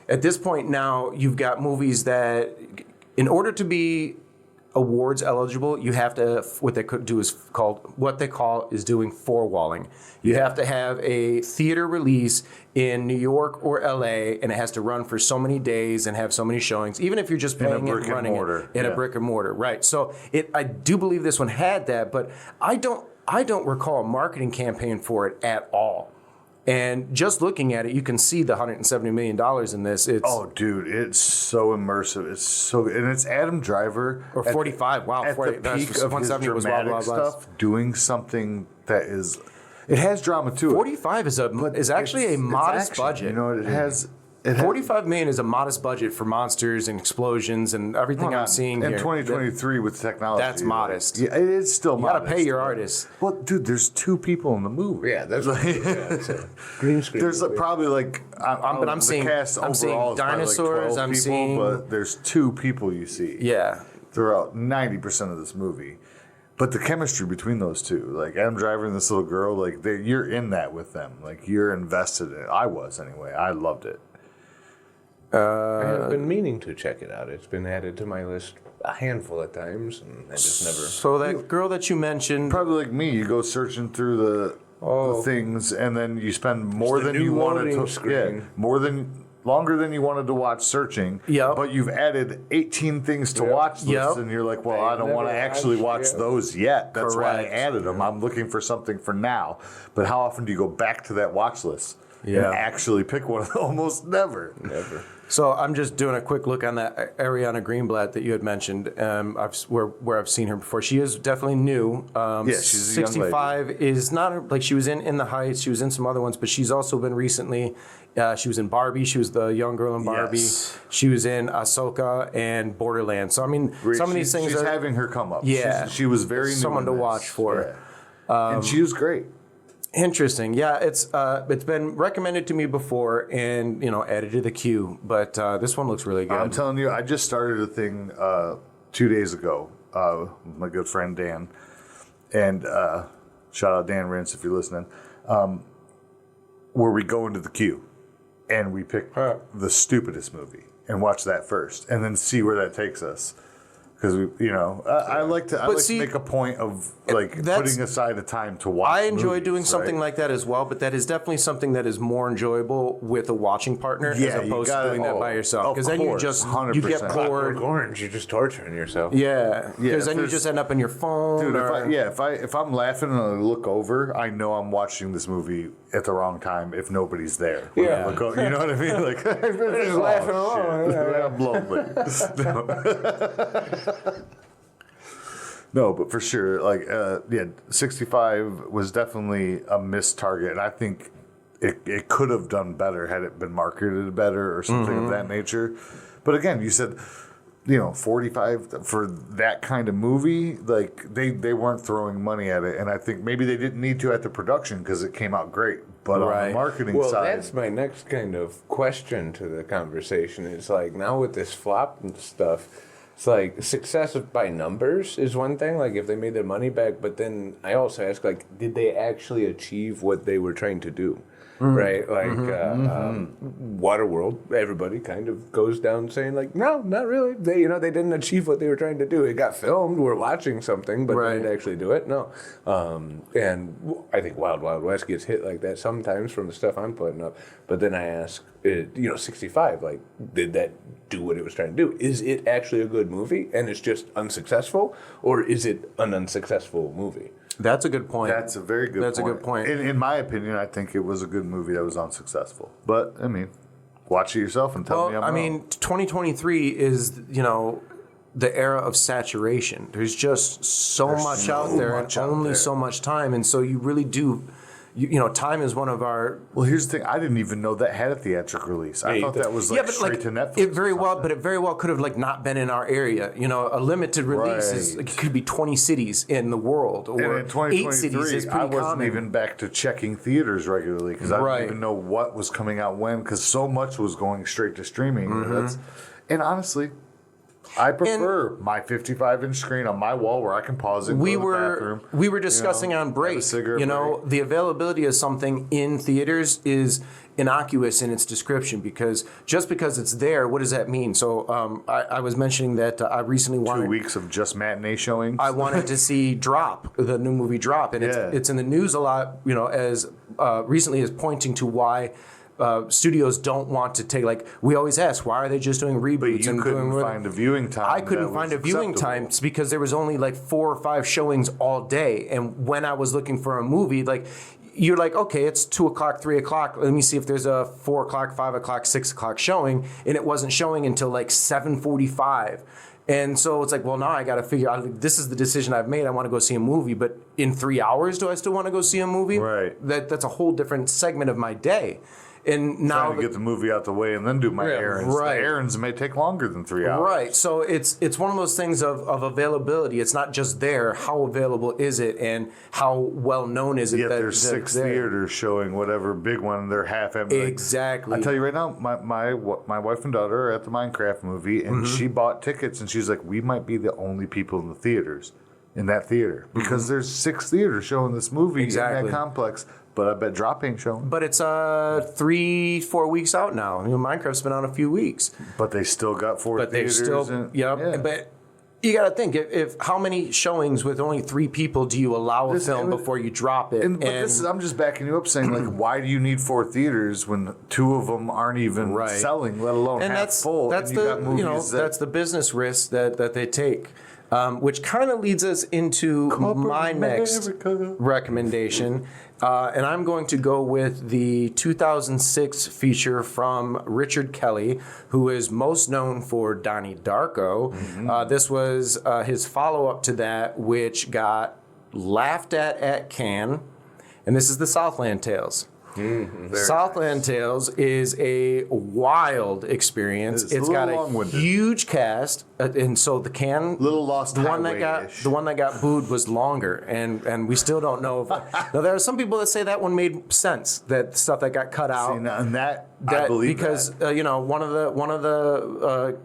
at this point now, you've got movies that, in order to be awards eligible, you have to, what they could do is doing four-walling. You have to have a theater release in New York or LA, and it has to run for so many days and have so many showings, even if you're just playing it and running it in a brick and mortar. Right. So I do believe this one had that, but I don't recall a marketing campaign for it at all. And just looking at it, you can see the $170 million in this. Oh, dude, it's so immersive. It's so good. And it's Adam Driver. Or 45. Wow, At 40, the that's peak just of his 170 was blah, dramatic blah, blah. stuff, doing something that is... It has drama to it. 45 is actually a It's modest action. budget. You know, it has... 45 million is a modest budget for monsters and explosions and everything I'm seeing in here. 2023 with technology. That's modest. Yeah, it is still You modest. got to pay your artists. Well, dude, there's two people in the movie. Yeah, that's it's a green screen. There's movie. probably like, but I'm the seeing- cast I'm seeing overall is probably dinosaurs, Like 12 I'm people, seeing- but there's two people you see. Yeah. Throughout 90% of this movie. But the chemistry between those two, like Adam Driver and this little girl, like you're in that with them. Like you're invested in it. I was anyway. I loved it. I have been meaning to check it out. It's been added to my list a handful of times, and I just never. So that girl that you mentioned, Probably like me, you go searching through the things, and then you spend more the than new you wanted loading to. screen. Yeah, longer than you wanted to watch searching. Yep. But you've added 18 things to watch Yep. list, and you're like, well, I don't never want to actually watch watched- yeah. those yet. That's why I Correct. added them. I'm looking for something for now. But how often do you go back to that watch list and Yeah. actually pick one? Almost never. Never. so I'm just doing a quick look on that Ariana Greenblatt that you had mentioned. Where I've seen her before. She is definitely new. She's a young lady. 65 is not like she was in The Heights. She was in some other ones, but she's also been recently. She was in Barbie. She was the young girl in Barbie. Yes. She was in Ahsoka and Borderlands. So I mean, some of these things she's are having her come up. Yeah. she was very new someone in to this. watch for. Yeah. And she was great. Interesting. Yeah, it's been recommended to me before and added to the queue. But this one looks really good. I'm telling you, I just started a thing 2 days ago, my good friend Dan, and shout out Dan Rintz if you're listening, where we go into the queue and we pick the stupidest movie and watch that first, and then see where that takes us. Because I like to make a point of putting aside a time to watch. I enjoy movies, doing something like that as well, but that is definitely something that is more enjoyable with a watching partner as opposed to doing that by yourself. Because then you just 100%. You get bored. Orange, you're just torturing yourself. Yeah, because then you just end up in your phone. Dude, if I'm laughing and I look over, I know I'm watching this movie at the wrong time if nobody's there. Yeah, you know what I mean? Like I'm just laughing along. I'm lonely. No, but for sure, 65 was definitely a missed target, and I think it could have done better had it been marketed better or something of that nature. But again, you said, 45 for that kind of movie, they weren't throwing money at it, and I think maybe they didn't need to at the production because it came out great. But on the marketing side, well, that's my next kind of question to the conversation. It's like now with this flop and stuff. It's like success by numbers is one thing, like if they made their money back, but then I also ask, did they actually achieve what they were trying to do? Right? Waterworld, everybody kind of goes down saying, no, not really. They didn't achieve what they were trying to do. It got filmed, we're watching something, but they didn't actually do it. No. And I think Wild Wild West gets hit like that sometimes from the stuff I'm putting up. But then I ask, 65, did that do what it was trying to do? Is it actually a good movie and it's just unsuccessful? Or is it an unsuccessful movie? That's a good point. That's a very good point. That's a good point. In my opinion, I think it was a good movie that was unsuccessful. But, watch it yourself and tell me I'm wrong. 2023 is, the era of saturation. There's just so much out there and only so much time. And so you really do... time is one of our... Well, here's the thing. I didn't even know that had a theatrical release. I thought that was straight to Netflix. It very well could have not been in our area. A limited release is it could be 20 cities in the world, or and in 8 cities is pretty I wasn't common. even back to checking theaters regularly because I didn't even know what was coming out when, because so much was going straight to streaming. And honestly, I prefer my 55-inch screen on my wall where I can pause it. We were discussing on break. The availability of something in theaters is innocuous in its description, because just because it's there, what does that mean? So I was mentioning that I recently wanted 2 weeks of just matinee showings. I wanted to see Drop, the new movie Drop, and it's in the news a lot. As recently as pointing to why. Studios don't want to take, we always ask, why are they just doing reboots? But you couldn't find a viewing time. I couldn't find a viewing time because there was only 4 or 5 showings all day. And when I was looking for a movie, you're okay, it's 2 o'clock, 3 o'clock. Let me see if there's a 4 o'clock, 5 o'clock, 6 o'clock showing. And it wasn't showing until 7:45. And so it's now I got to figure out, this is the decision I've made. I want to go see a movie, but in 3 hours, do I still want to go see a movie? Right. That's a whole different segment of my day. And now trying to get the movie out the way and then do my errands. Right. The errands may take longer than 3 hours. Right. So it's one of those things of availability. It's not just there. How available is it, and how well known is it? Yet there's 6 theaters showing whatever big one. They're half empty. Exactly. I tell you right now, my wife and daughter are at the Minecraft movie, and she bought tickets, and she's like, we might be the only people in the theaters, in that theater, because there's 6 theaters showing this movie in that complex. But I bet Drop ain't showing. But it's 3-4 weeks out now. Minecraft's been out a few weeks. But they still got 4 theaters. But you got to think, if how many showings with only 3 people do you allow a film before you drop it? I'm just backing you up, saying why do you need 4 theaters when 2 of them aren't even selling, let alone half full? That's the business risk that they take. Which kind of leads us into my next recommendation. And I'm going to go with the 2006 feature from Richard Kelly, who is most known for Donnie Darko. This was his follow-up to that, which got laughed at Cannes. And this is the Southland Tales. Southland Tales is a wild experience. It's got a huge cast, and so the one that got booed was longer, and we still don't know. Now there are some people that say that one made sense, that stuff that got cut out. See, and that I believe because one of the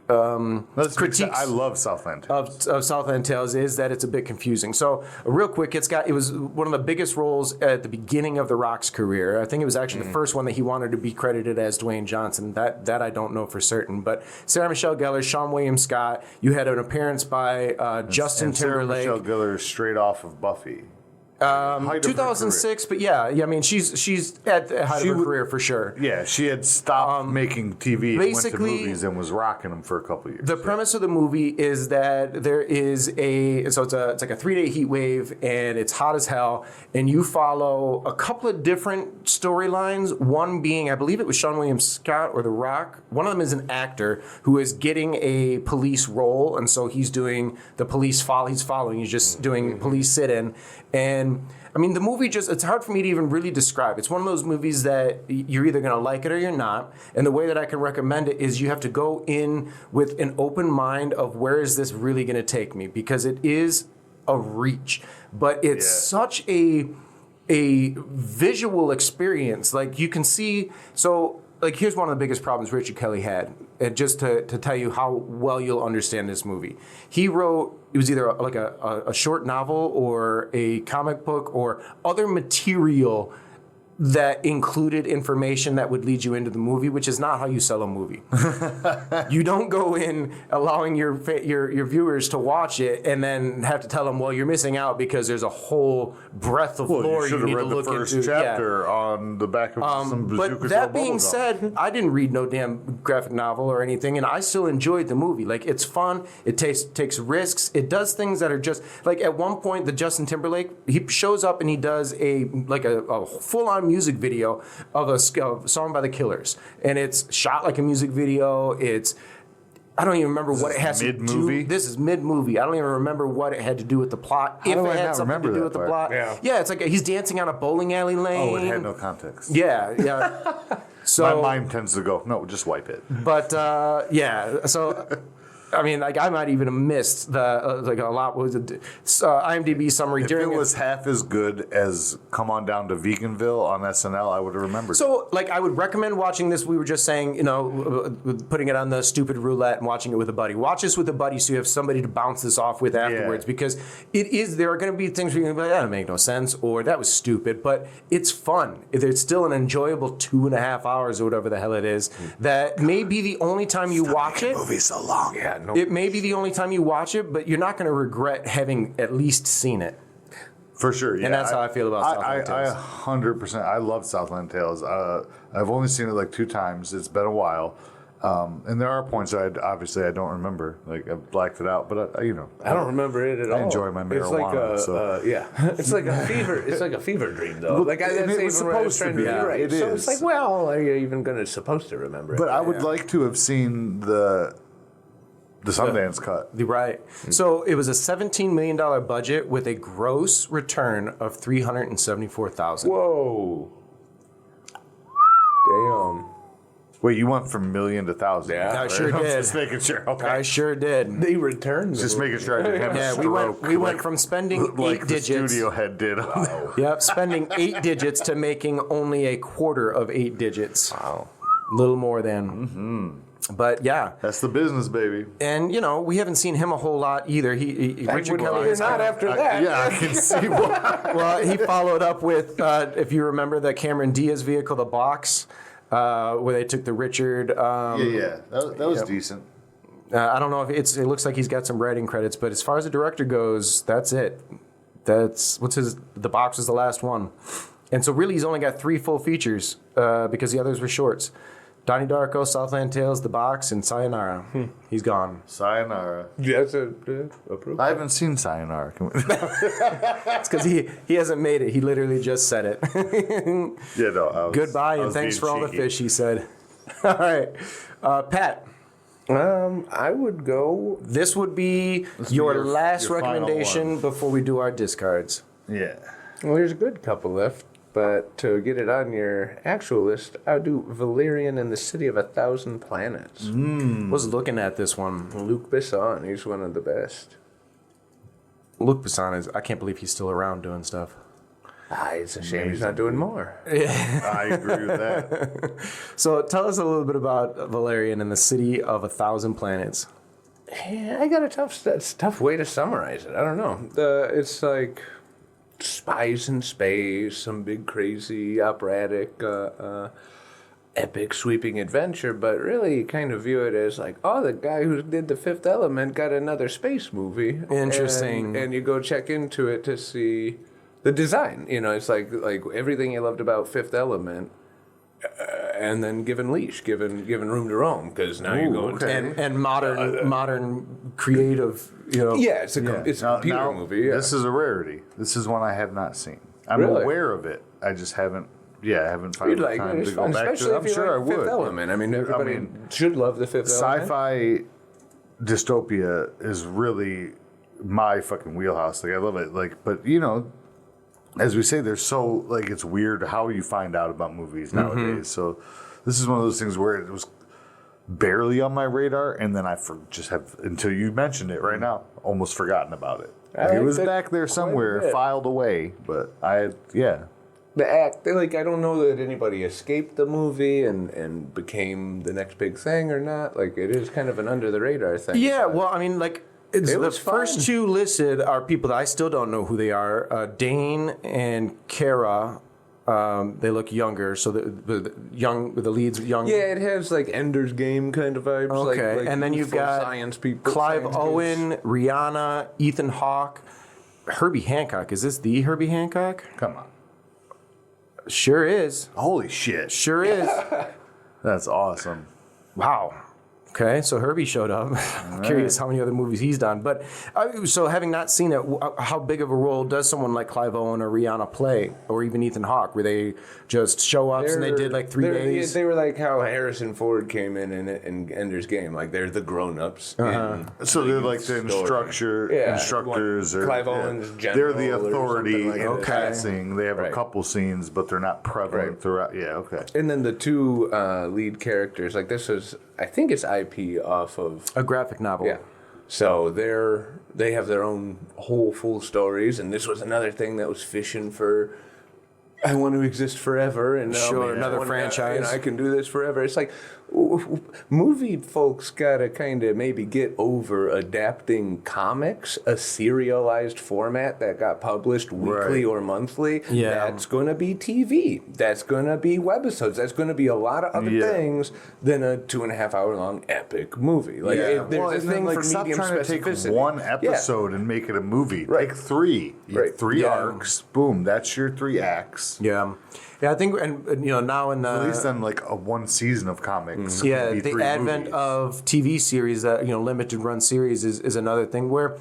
critiques I love Southland Tales. of Southland Tales is that it's a bit confusing. So real quick, it was one of the biggest roles at the beginning of The Rock's career. I think it was actually the first one that he wanted to be credited as Dwayne Johnson. That I don't know for certain. But Sarah Michelle Gellar, Sean William Scott, you had an appearance by Justin Timberlake. Sarah Michelle Gellar straight off of Buffy. 2006, but yeah, I mean, she's at the height of her career for sure. Yeah, she had stopped making TV and went to basically, movies and was rocking them for a couple years. The premise of the movie is that there is it's like a 3-day heat wave and it's hot as hell, and you follow a couple of different storylines. One being, I believe it was Sean William Scott or The Rock. One of them is an actor who is getting a police role, and so he's doing the police he's following. He's just doing police sit-in. And I mean, the movie it's hard for me to even really describe. It's one of those movies that you're either going to like it or you're not. And the way that I can recommend it is you have to go in with an open mind of where is this really going to take me? Because it is a reach, but it's such a visual experience. Like you can see, so like here's one of the biggest problems Richard Kelly had. And just to tell you how well you'll understand this movie. He wrote, it was either like a short novel or a comic book or other material that included information that would lead you into the movie, which is not how you sell a movie. You don't go in allowing your viewers to watch it and then have to tell them, well, you're missing out because there's a whole breadth of lore you need to look into. You should have read the first chapter on the back of some Bazooka But that being said, I didn't read no damn graphic novel or anything, and I still enjoyed the movie. Like, it's fun. It takes risks. It does things that are just like at one point, the Justin Timberlake, he shows up and he does a full-on music video of a song by the Killers, and it's shot like a music video. I don't even remember what it has to do. This is mid-movie. I don't even remember what it had to do with the plot. If it had something to do with the plot. Yeah, it's like he's dancing on a bowling alley lane. Oh, it had no context. Yeah. So my mind tends to go, no, just wipe it. But so I mean, like I might even have missed the like a lot. What was it? IMDb summary. If it was half as good as Come On Down to Veganville on SNL, I would have remembered. So, like, I would recommend watching this. We were just saying, putting it on the stupid roulette and watching it with a buddy. Watch this with a buddy so you have somebody to bounce this off with afterwards. Because there are going to be things where you're going to be like, that make no sense, or that was stupid. But it's fun. It's still an enjoyable 2.5 hours or whatever the hell it is. That may be the only time you watch it. Movie so long. Yeah. No. It may be the only time you watch it, but you're not going to regret having at least seen it. For sure, yeah. And that's how I feel about Southland Tales. I 100%. I love Southland Tales. I've only seen it like 2 times. It's been a while. And there are points that I don't remember. Like, I blacked it out, but I don't remember it at all. I enjoy my marijuana. It's like a fever. It's like a fever dream, though. Like it was supposed to be. Right. It so is. It's like, well, are you even supposed to remember it? But I would like to have seen the Sundance cut. Right. So it was a $17 million budget with a gross return of $374,000. Whoa. Damn. Wait, you went from million to thousand? Yeah, I sure did. Just making sure. Okay. I sure did. They returned. Just making sure I didn't have a stroke. We went from spending like 8 the digits. studio head did. Wow. Yep, spending 8 digits to making only a quarter of 8 digits. Wow. Little more than. Mm-hmm. But yeah, that's the business, baby. And we haven't seen him a whole lot either. Richard Kelly is not after that. I can see why. Well, he followed up with, if you remember, the Cameron Diaz vehicle, The Box, where they took the Richard. That was decent. I don't know if it looks like he's got some writing credits, but as far as the director goes, that's it. The Box was the last one, and so really he's only got 3 full features because the others were shorts. Donnie Darko, Southland Tales, The Box, and Sayonara. He's gone. Sayonara. Yes, approved. I haven't seen Sayonara. It's because he hasn't made it. He literally just said it. Goodbye and thanks for all the fish, he said. All right. Pat. I would go. This would be your last recommendation before we do our discards. Yeah. Well, there's a good couple left. But to get it on your actual list, I would do Valerian and the City of 1,000 Planets. Was looking at this one. Luc Besson, he's one of the best. Luc Besson I can't believe he's still around doing stuff. It's a shame he's not doing more. I agree with that. So tell us a little bit about Valerian and the City of 1,000 Planets. Yeah, I got a tough way to summarize it. I don't know. It's like spies in space, some big crazy operatic epic sweeping adventure, but really you kind of view it as like, oh, the guy who did The Fifth Element got another space movie. Interesting. And you go check into it to see the design. You know, it's like everything you loved about Fifth Element, and then given leash, given room to roam, because now you're going to... And modern creative, you know. Yeah, it's a computer movie. Yeah. This is a rarity. This is one I have not seen. I'm Really? aware of it. I just haven't. Yeah, I haven't found You'd the like time it. to It's go fun, back to especially it. if I'm you sure like I Fifth would. Element. I mean, everybody should love the Fifth Element. Sci-fi dystopia is really my fucking wheelhouse. Like I love it. Like, but you know, as we say, there's so like it's weird how you find out about movies nowadays. So this is one of those things where it was barely on my radar, and then I just have until you mentioned it right now, almost forgotten about it. Like, it was back there somewhere, filed away, but The act, I don't know that anybody escaped the movie and became the next big thing or not. Like, it is kind of an under the radar thing. Yeah, well, I mean, like, the was first fun. two listed are people that I still don't know who they are. Dane and Kara, they look younger, so the leads young. Yeah, it has like Ender's Game kind of vibes. Okay, like and then you've youthful got science people, Clive science Owen, kids. Rihanna, Ethan Hawke, Herbie Hancock. Is this the Herbie Hancock? come on, Sure is. holy shit, Sure is. that's awesome. Wow. Okay, so Herbie showed up. I'm curious how many other movies he's done. But so having not seen it, how big of a role does someone like Clive Owen or Rihanna play, or even Ethan Hawke, where they just show up and they did like 3 days? They were like how Harrison Ford came in Ender's Game. Like they're the grown-ups. So they're like the instructors, or Clive Owen's they're the general or authority something like in that. passing. They have a Right. couple scenes, but they're not prevalent Right. throughout. Yeah, okay. And then the two lead characters, like this is, I think it's IP off of, A graphic novel. yeah. So they have their own whole full stories, and this was another thing that was fishing for. I want to exist forever, and Sure, another franchise. I can do this forever. It's like movie folks gotta kind of maybe get over adapting comics, a serialized format that got published weekly or monthly. Yeah. That's gonna be TV. That's gonna be webisodes. That's gonna be a lot of other things than a 2.5 hour long epic movie. Like there's Well, a and then, thing like, for stop medium trying to take specificity. one Yeah. episode and make it a movie. Right. Take 3. You Right. have 3 Yeah. arcs. Boom. That's your 3 acts. Yeah. Yeah, I think, and you know, now in the... At least then, like a 1 season of comics. Yeah, could be the 3 advent movies. of TV series, that limited run series is another thing where,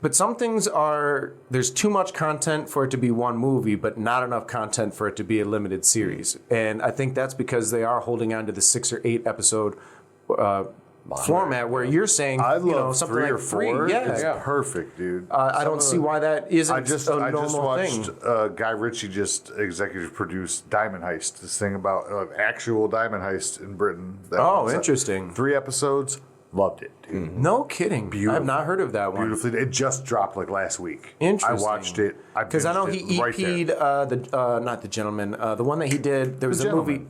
but some things are, there's too much content for it to be one movie, but not enough content for it to be a limited series. And I think that's because they are holding on to the 6 or 8 episode format where you're saying, I love something 3 like or 4. 3. Yeah. It's perfect, dude. I don't see why that isn't I just a normal watched thing. Guy Ritchie just executive produced Diamond Heist, this thing about actual diamond heist in Britain. That Oh, was, interesting. 3 episodes, loved it, dude. No kidding. I have not heard of that one. Beautifully, it just dropped like last week. Interesting. I watched it. Because I know he EP'd not the gentleman, the one that he did. There was The a movie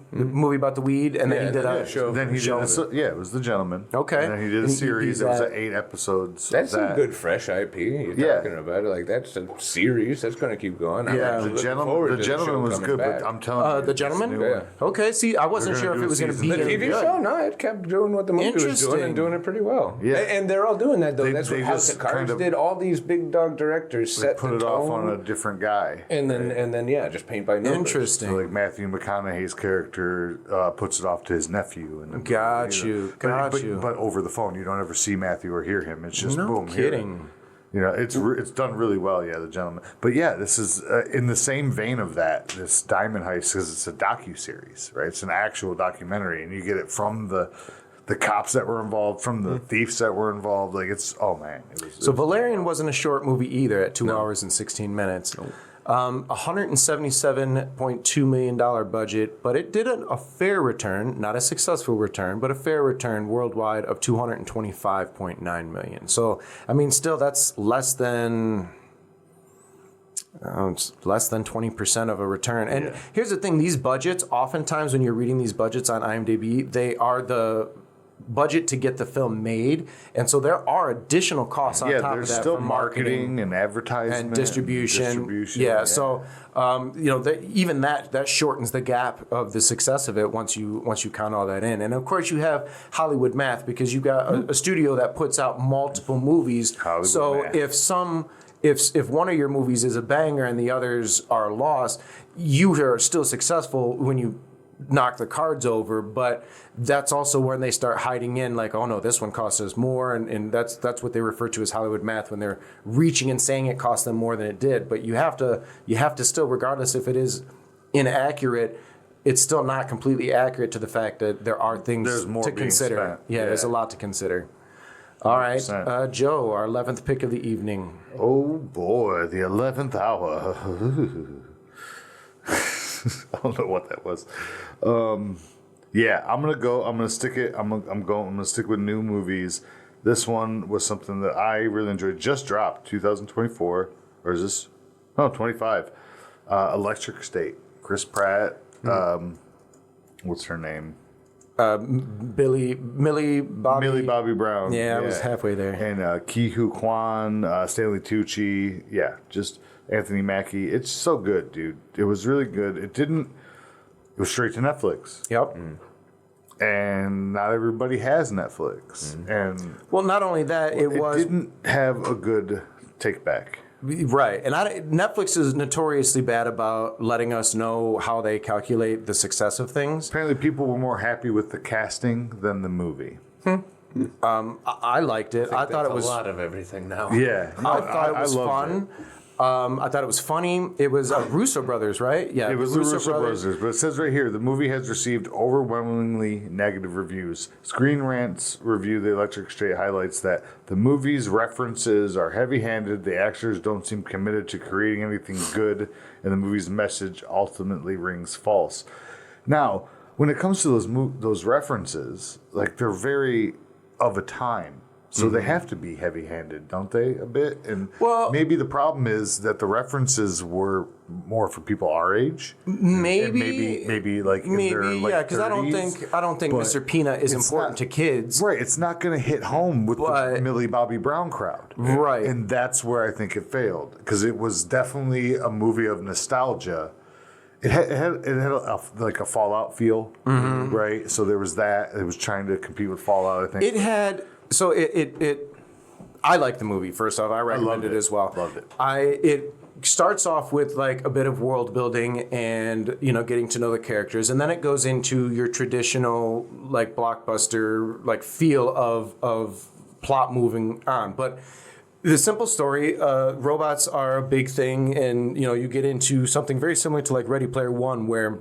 about the weed, and then he did a show. Then he did it was the gentleman. Okay. And then he did a And he series. EP'd It was that. 8 episodes. That's of that. some good fresh IP you're talking about. Like that's a series that's going to keep going. I'm Yeah. actually The looking forward gentleman, to the show was coming good, back. but I'm telling you, the this gentleman. new one- Okay. See, I wasn't They're sure gonna if it was do a going to be season. The TV good. show, no, it kept doing what the movie was doing Interesting. and doing it pretty well. Yeah. And they're all doing that though. That's they what House just of Cards kind of- did. All these big dog directors set Put the it off tone, on a different guy. and then yeah, just paint by numbers. Interesting. So like Matthew McConaughey's character puts it off to his nephew. And Got you. But over the phone, you don't ever see Matthew or hear him. It's just No boom. here. kidding. It's done really well. Yeah, the gentleman. But yeah, this is in the same vein of that. This Diamond Heist, because it's a docu-series, right? It's an actual documentary, and you get it from the cops that were involved, from the thieves that were involved. Like it's So Valerian wasn't a short movie either at 2 hours and 16 minutes. $177.2 million budget, but it did a fair return, not a successful return, but a fair return worldwide of $225.9 million. So, I mean, still that's less than It's less than 20% of a return. And here's the thing, these budgets, oftentimes when you're reading these budgets on IMDb, they are the budget to get the film made. And so there are additional costs on top of that. There's still for marketing and advertising and distribution. So even that shortens the gap of the success of it once you count all that in. And of course you have Hollywood math, because you got a studio that puts out multiple movies. Hollywood math. If one of your movies is a banger and the others are lost, you are still successful when you knock the cards over. But that's also when they start hiding in, like, oh no, this one cost us more, and that's what they refer to as Hollywood math, when they're reaching and saying it cost them more than it did. But you have to still, regardless if it is inaccurate, it's still not completely accurate to the fact that there are things to consider. Spent. There's a lot to consider. All right, Joe, our 11th pick of the evening. Oh boy, the 11th hour. I don't know what that was. I'm gonna stick with new movies. This one was something that I really enjoyed. Just dropped 2024, or is this? No, 25. Electric State. Chris Pratt. What's her name? Millie Bobby Brown. Yeah, I was halfway there. And Ki Hu Kwan, Stanley Tucci. Yeah, just Anthony Mackie. It's so good, dude. It was really good. It was straight to Netflix. Yep. And not everybody has Netflix. And well, not only that, it didn't have a good take back. Right. And Netflix is notoriously bad about letting us know how they calculate the success of things. Apparently people were more happy with the casting than the movie. I liked it. I thought it was a lot of everything now. Yeah. No, I thought it was fun. I thought it was funny. It was Russo brothers, right? Yeah, it was the Russo brothers. But it says right here, the movie has received overwhelmingly negative reviews. Screen Rant's review, The Electric State, highlights that the movie's references are heavy-handed, the actors don't seem committed to creating anything good, and the movie's message ultimately rings false. Now, when it comes to those references, like, they're very of a time. So they have to be heavy-handed, don't they, a bit? And maybe the problem is that the references were more for people our age. Maybe like in their like because I don't think Mr. Peanut is important to kids. Right, it's not going to hit home with the Millie Bobby Brown crowd. Right. And that's where I think it failed, because it was definitely a movie of nostalgia. It had a Fallout feel, right? So there was that. It was trying to compete with Fallout, I think. It had... So I like the movie. First off, I recommend it as well. Loved it. It starts off with like a bit of world building and getting to know the characters, and then it goes into your traditional like blockbuster like feel of plot moving on. But the simple story, robots are a big thing, and you get into something very similar to like Ready Player One, where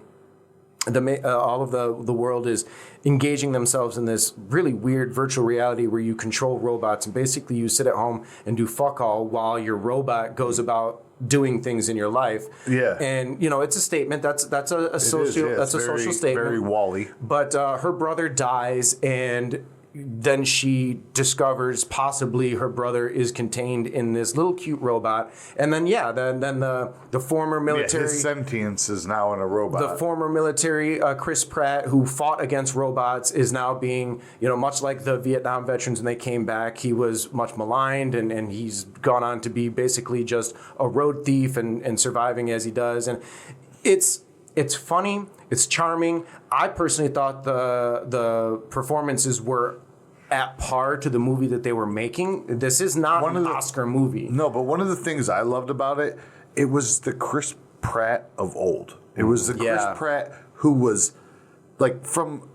all of the world is engaging themselves in this really weird virtual reality where you control robots, and basically you sit at home and do fuck all while your robot goes about doing things in your life. Yeah. And it's a statement. That's a social statement. Very Wall-E. But her brother dies, and then she discovers possibly her brother is contained in this little cute robot. And then, then the former military... his sentience is now in a robot. The former military, Chris Pratt, who fought against robots, is now being, much like the Vietnam veterans when they came back, he was much maligned, and he's gone on to be basically just a road thief and surviving as he does. And it's funny. It's charming. I personally thought the performances were at par to the movie that they were making. This is not an Oscar movie. No, but one of the things I loved about it was the Chris Pratt of old. It was the Chris Pratt who was like from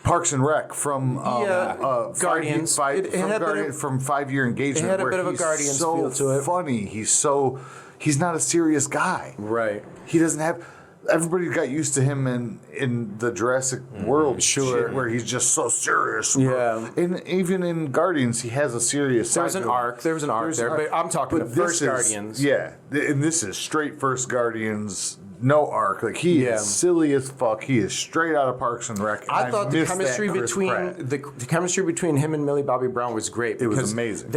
Parks and Rec, from Guardians. From 5 Year Engagement. It had a bit of a Guardians feel to it. Funny. He's not a serious guy. Right. He doesn't have... Everybody got used to him in the Jurassic World shit, where he's just so serious. Yeah. And even in Guardians, he has a serious side. There was an arc there, but I'm talking the first Guardians. Yeah, and this is straight first Guardians, no arc. Like he is silly as fuck. He is straight out of Parks and Rec. I thought the chemistry between the chemistry between him and Millie Bobby Brown was great. It was amazing.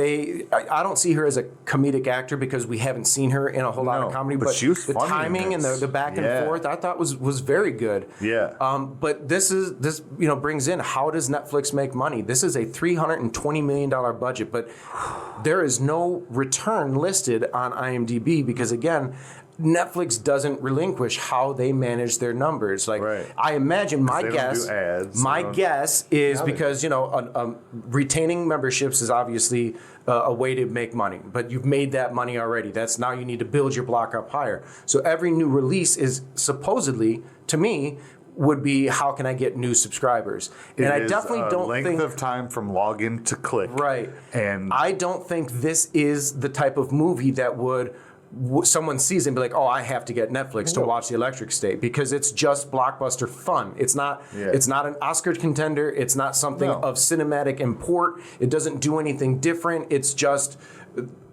I don't see her as a comedic actor because we haven't seen her in a whole lot of comedy. But she was the funny timing and the back and forth, I thought was very good. Yeah. But this brings in, how does Netflix make money? This is a $320 million budget, but there is no return listed on IMDb because, again, Netflix doesn't relinquish how they manage their numbers. Like, I imagine my guess is because, retaining memberships is obviously a way to make money, but you've made that money already. That's now you need to build your block up higher. So every new release is supposedly, to me, would be, how can I get new subscribers? And I definitely don't think length of time from login to click. Right. And I don't think this is the type of movie that someone sees and be like, oh, I have to get Netflix to watch The Electric State, because it's just blockbuster fun. It's not an Oscar contender. It's not something of cinematic import. It doesn't do anything different. It's just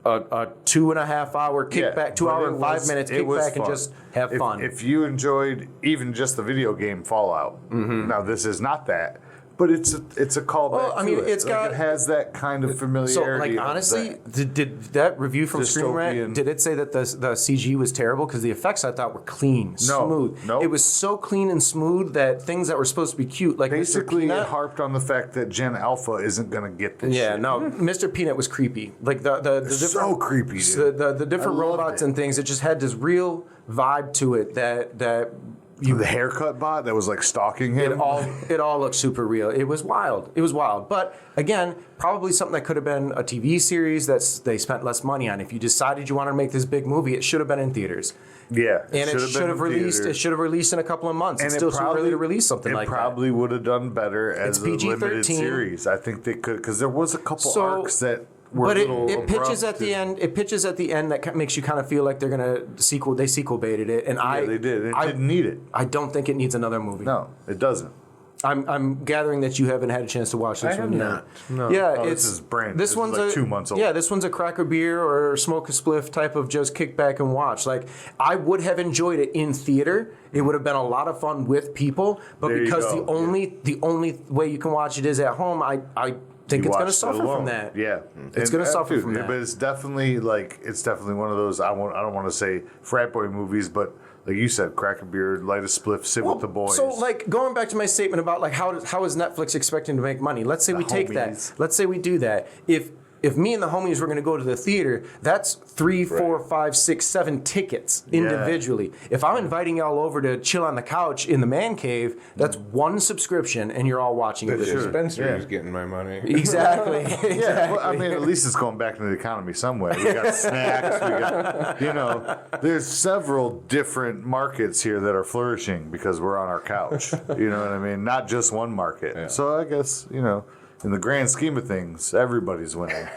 a 2.5 hour kickback, 2 hour and 5 minutes kickback, and just have fun. If you enjoyed even just the video game Fallout, now this is not that. But it's a callback. Well, I mean, it has that kind of familiarity. So, honestly, did that review from Screen Rant, did it say that the CG was terrible? Because the effects, I thought, were clean, smooth. No. It was so clean and smooth that things that were supposed to be cute, like basically, Mr. Peanut, it harped on the fact that Gen Alpha isn't going to get this. Yeah, no, Mr. Peanut was creepy. Like the different, so creepy, dude. The different robots and things. It just had this real vibe to it that. The haircut bot that was like stalking him. It all looked super real. It was wild. But again, probably something that could have been a TV series that they spent less money on. If you decided you wanted to make this big movie, it should have been in theaters. Yeah, and it should have released. It should have released in a couple of months. It's still too early to release something like that. It probably would have done better as a limited series. I think they could, because there was a couple arcs that. But it pitches at the end. It pitches at the end that makes you kind of feel like they're gonna sequel. They sequel baited it, and they did. It didn't need it. I don't think it needs another movie. No, it doesn't. I'm gathering that you haven't had a chance to watch this one yet. No. Yeah, this is brand. This one's like 2 months old. Yeah, this one's a crack a beer or smoke a spliff type of just kick back and watch. Like, I would have enjoyed it in theater. It would have been a lot of fun with people, but because the only way you can watch it is at home, I think it's going to suffer from that. Yeah, it's going to suffer from that. But it's definitely one of those. I don't want to say frat boy movies, but like you said, crack a beer, light a spliff, sit with the boys. So, like, going back to my statement about like how is Netflix expecting to make money? Let's say we take that. Let's say we do that. If me and the homies were going to go to the theater, that's 3, 4, 5, 6, 7 tickets individually. If I'm inviting y'all over to chill on the couch in the man cave, that's one subscription, and you're all watching it. The dispensary is getting my money. Exactly. Yeah, well, I mean, at least it's going back into the economy some way. We got snacks. We got, there's several different markets here that are flourishing because we're on our couch. You know what I mean? Not just one market. Yeah. So I guess, in the grand scheme of things, everybody's winning.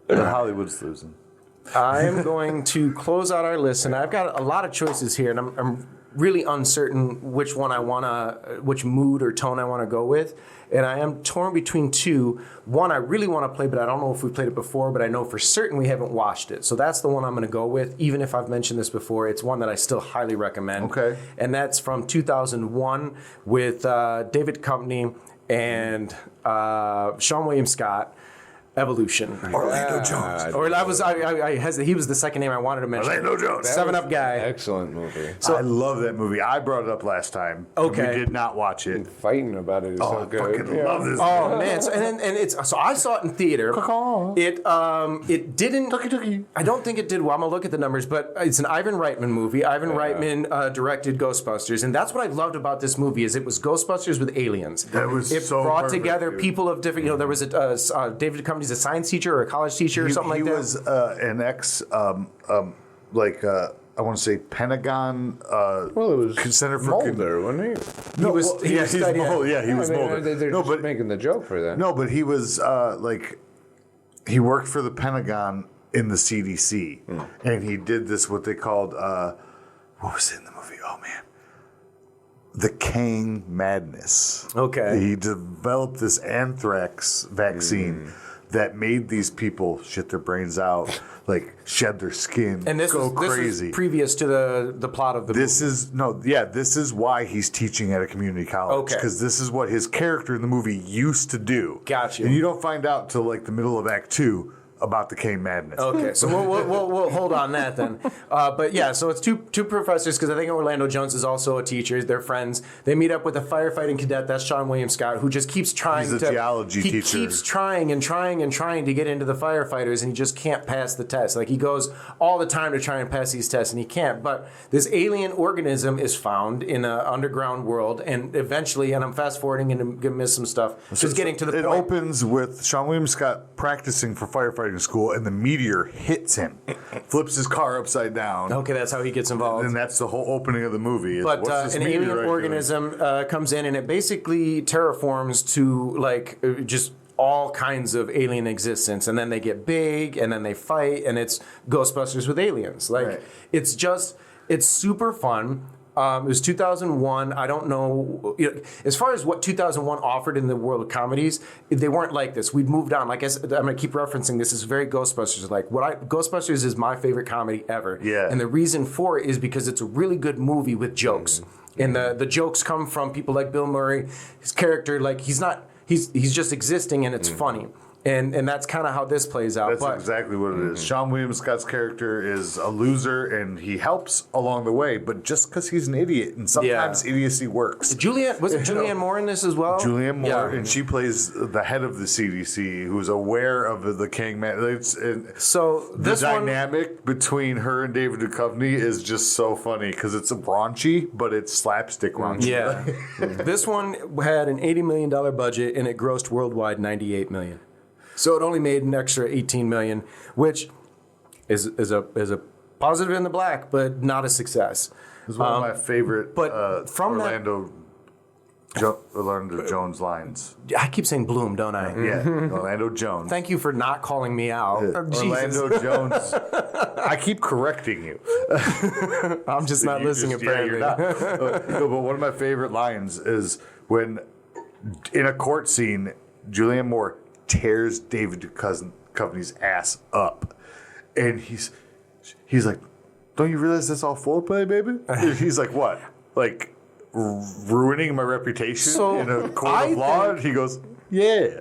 But Hollywood's losing. I'm going to close out our list, and I've got a lot of choices here, and I'm really uncertain which mood or tone I want to go with. And I am torn between two. One I really want to play, but I don't know if we played it before, but I know for certain we haven't watched it. So that's the one I'm going to go with, even if I've mentioned this before. It's one that I still highly recommend. Okay. And that's from 2001 with David Duchovny and Sean William Scott. Evolution. Orlando Jones. Or he was the second name I wanted to mention. Orlando Jones. 7-Up guy. Excellent movie. So I love that movie. I brought it up last time. Okay. We did not watch it. Fighting about it is so good. I fucking love this movie. Oh man! So I saw it in theater. It didn't. I don't think it did well. I'm gonna look at the numbers, but it's an Ivan Reitman movie. Ivan Reitman directed Ghostbusters, and that's what I loved about this movie is it was Ghostbusters with aliens. It brought together people of different. There was a David Duchovny. He's a science teacher or a college teacher or something like that. He was an ex, I want to say Pentagon. It was Center for Mulder, wasn't he? No, he's Mulder. Yeah, he was Mulder. They're just making the joke for that. No, but he was he worked for the Pentagon in the CDC, and he did this what they called what was it in the movie? Oh man. The Kang Madness. Okay. He developed this anthrax vaccine that made these people shit their brains out, like shed their skin, And this go was crazy. previous to the plot of the movie. This is why he's teaching at a community college. Okay. Because this is what his character in the movie used to do. Gotcha. And you don't find out till like the middle of Act 2 about the Kane madness. Okay, so we'll hold on that then. But yeah, so it's two professors, because I think Orlando Jones is also a teacher. They're friends. They meet up with a firefighting cadet, that's Sean William Scott, who just keeps trying He's a geology teacher. He keeps trying and trying and trying to get into the firefighters, and he just can't pass the test. Like, he goes all the time to try and pass these tests, and he can't. But this alien organism is found in an underground world, and eventually, and I'm fast forwarding and I'm going to miss some stuff, just getting to the It point. opens with Sean William Scott practicing for firefighting school, and the meteor hits him, flips his car upside down. Okay, that's how he gets involved. And that's the whole opening of the movie. Is, But what's this an meteorite alien doing? organism comes in, and it basically terraforms to like just all kinds of alien existence, and then they get big, and then they fight, and it's Ghostbusters with aliens. Like, Right. it's super fun. It was 2001. I don't know, as far as what 2001 offered in the world of comedies, they weren't like this. We'd moved on. Like I said, I'm going to keep referencing this. It's very Ghostbusters. Like, Ghostbusters is my favorite comedy ever. Yeah. And the reason for it is because it's a really good movie with jokes. And the jokes come from people like Bill Murray. His character, like, he's just existing, and it's funny. And that's kind of how this plays out. That's exactly what it is. Sean William Scott's character is a loser, and he helps along the way, but just because he's an idiot, and sometimes idiocy works. Julianne Moore in this as well? Julianne Moore, Yeah. and she plays the head of the CDC, who's aware of the King man. So The this one, dynamic between her and David Duchovny is just so funny because it's raunchy, but it's slapstick raunchy. yeah, this one had an $80 million budget, and it grossed worldwide $98 million. So it only made an extra $18 million, which is a positive in the black, but not a success. It's one of my favorite but from that- Orlando Jones lines. I keep saying Bloom, don't I? Yeah, Orlando Jones. Thank you for not calling me out. Oh, Jesus. Orlando Jones. I keep correcting you. I'm just not listening, apparently. Yeah, you're not. No, but one of my favorite lines is when, in a court scene, Julianne Moore tears David Duchovny's ass up, and he's like, "Don't you realize that's all foreplay, baby?" He's like, "What? Like ruining my reputation in a court of law?" And he goes, "Yeah."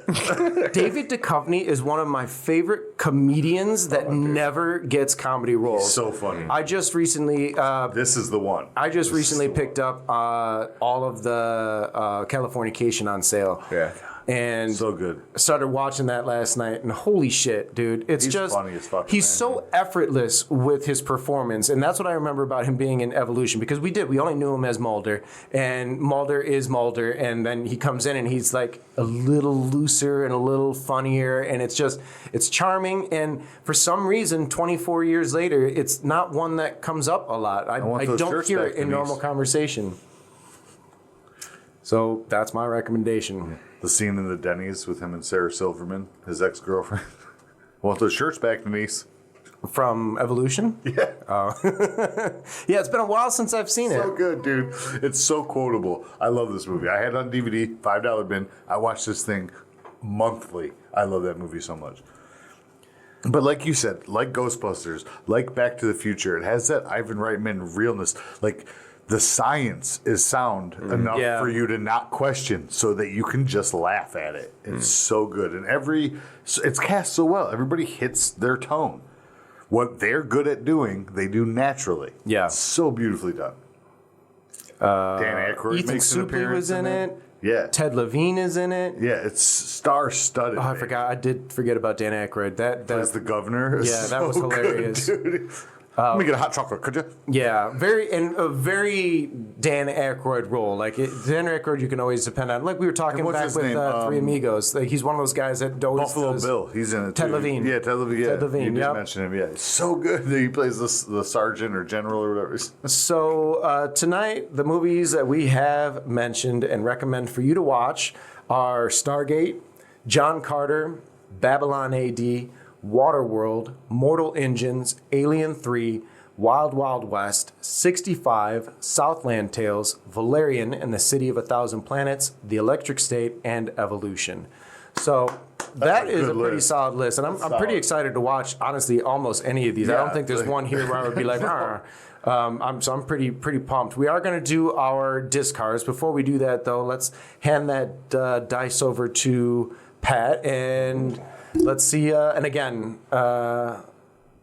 David Duchovny is one of my favorite comedians that never gets comedy roles. So funny. I just recently This is the one. I just recently picked up all of the Californication on sale. Yeah. And So good. started watching that last night, and holy shit, dude. It's He's just funny as fuck, he's man. so effortless with his performance, and that's what I remember about him being in Evolution, because we only knew him as Mulder, and Mulder is Mulder, and then he comes in and he's like a little looser and a little funnier, and it's charming, and for some reason 24 years later it's not one that comes up a lot. I want those don't shirts hear back, it in Denise. normal conversation. So that's my recommendation. The scene in the Denny's with him and Sarah Silverman, his ex-girlfriend. Want those shirts back, Denise? From Evolution? Yeah. Yeah, it's been a while since I've seen So it. good, dude. It's so quotable. I love this movie. I had it on DVD, $5 bin. I watch this thing monthly. I love that movie so much. But like you said, like Ghostbusters, like Back to the Future, it has that Ivan Reitman realness. Like, the science is sound enough Yeah. for you to not question so that you can just laugh at it. It's so good. And it's cast so well. Everybody hits their tone. What they're good at doing, they do naturally. Yeah. It's so beautifully done. Dan Aykroyd Ethan makes an Suplee appearance was in it. Yeah. Ted Levine is in it. Yeah, it's star-studded. Oh, I man. forgot. I did forget about Dan Aykroyd. As the governor. Yeah, that was hilarious. Dude. Let me get a hot chocolate, could you? Yeah, a very Dan Aykroyd role. Like Dan Aykroyd, you can always depend on. Like we were talking what's back his with name? Three Amigos. Like he's one of those guys that always Buffalo does- Bill, he's in it Ted too. Levine. Yeah, Ted Levine. Yeah. Ted Levine, You did yep. mention him. Yeah, it's so good. He plays the sergeant or general or whatever. So tonight, the movies that we have mentioned and recommend for you to watch are Stargate, John Carter, Babylon AD, Waterworld, Mortal Engines, Alien 3, Wild Wild West, 65, Southland Tales, Valerian and the City of a Thousand Planets, The Electric State, and Evolution. So That is a good pretty list. solid list, and I'm pretty excited to watch, honestly, almost any of these. I don't Yeah, think there's one here where I would be like, I'm pretty pumped. We are going to do our discards. Before we do that, though, let's hand that dice over to Pat, and let's see. And again, oh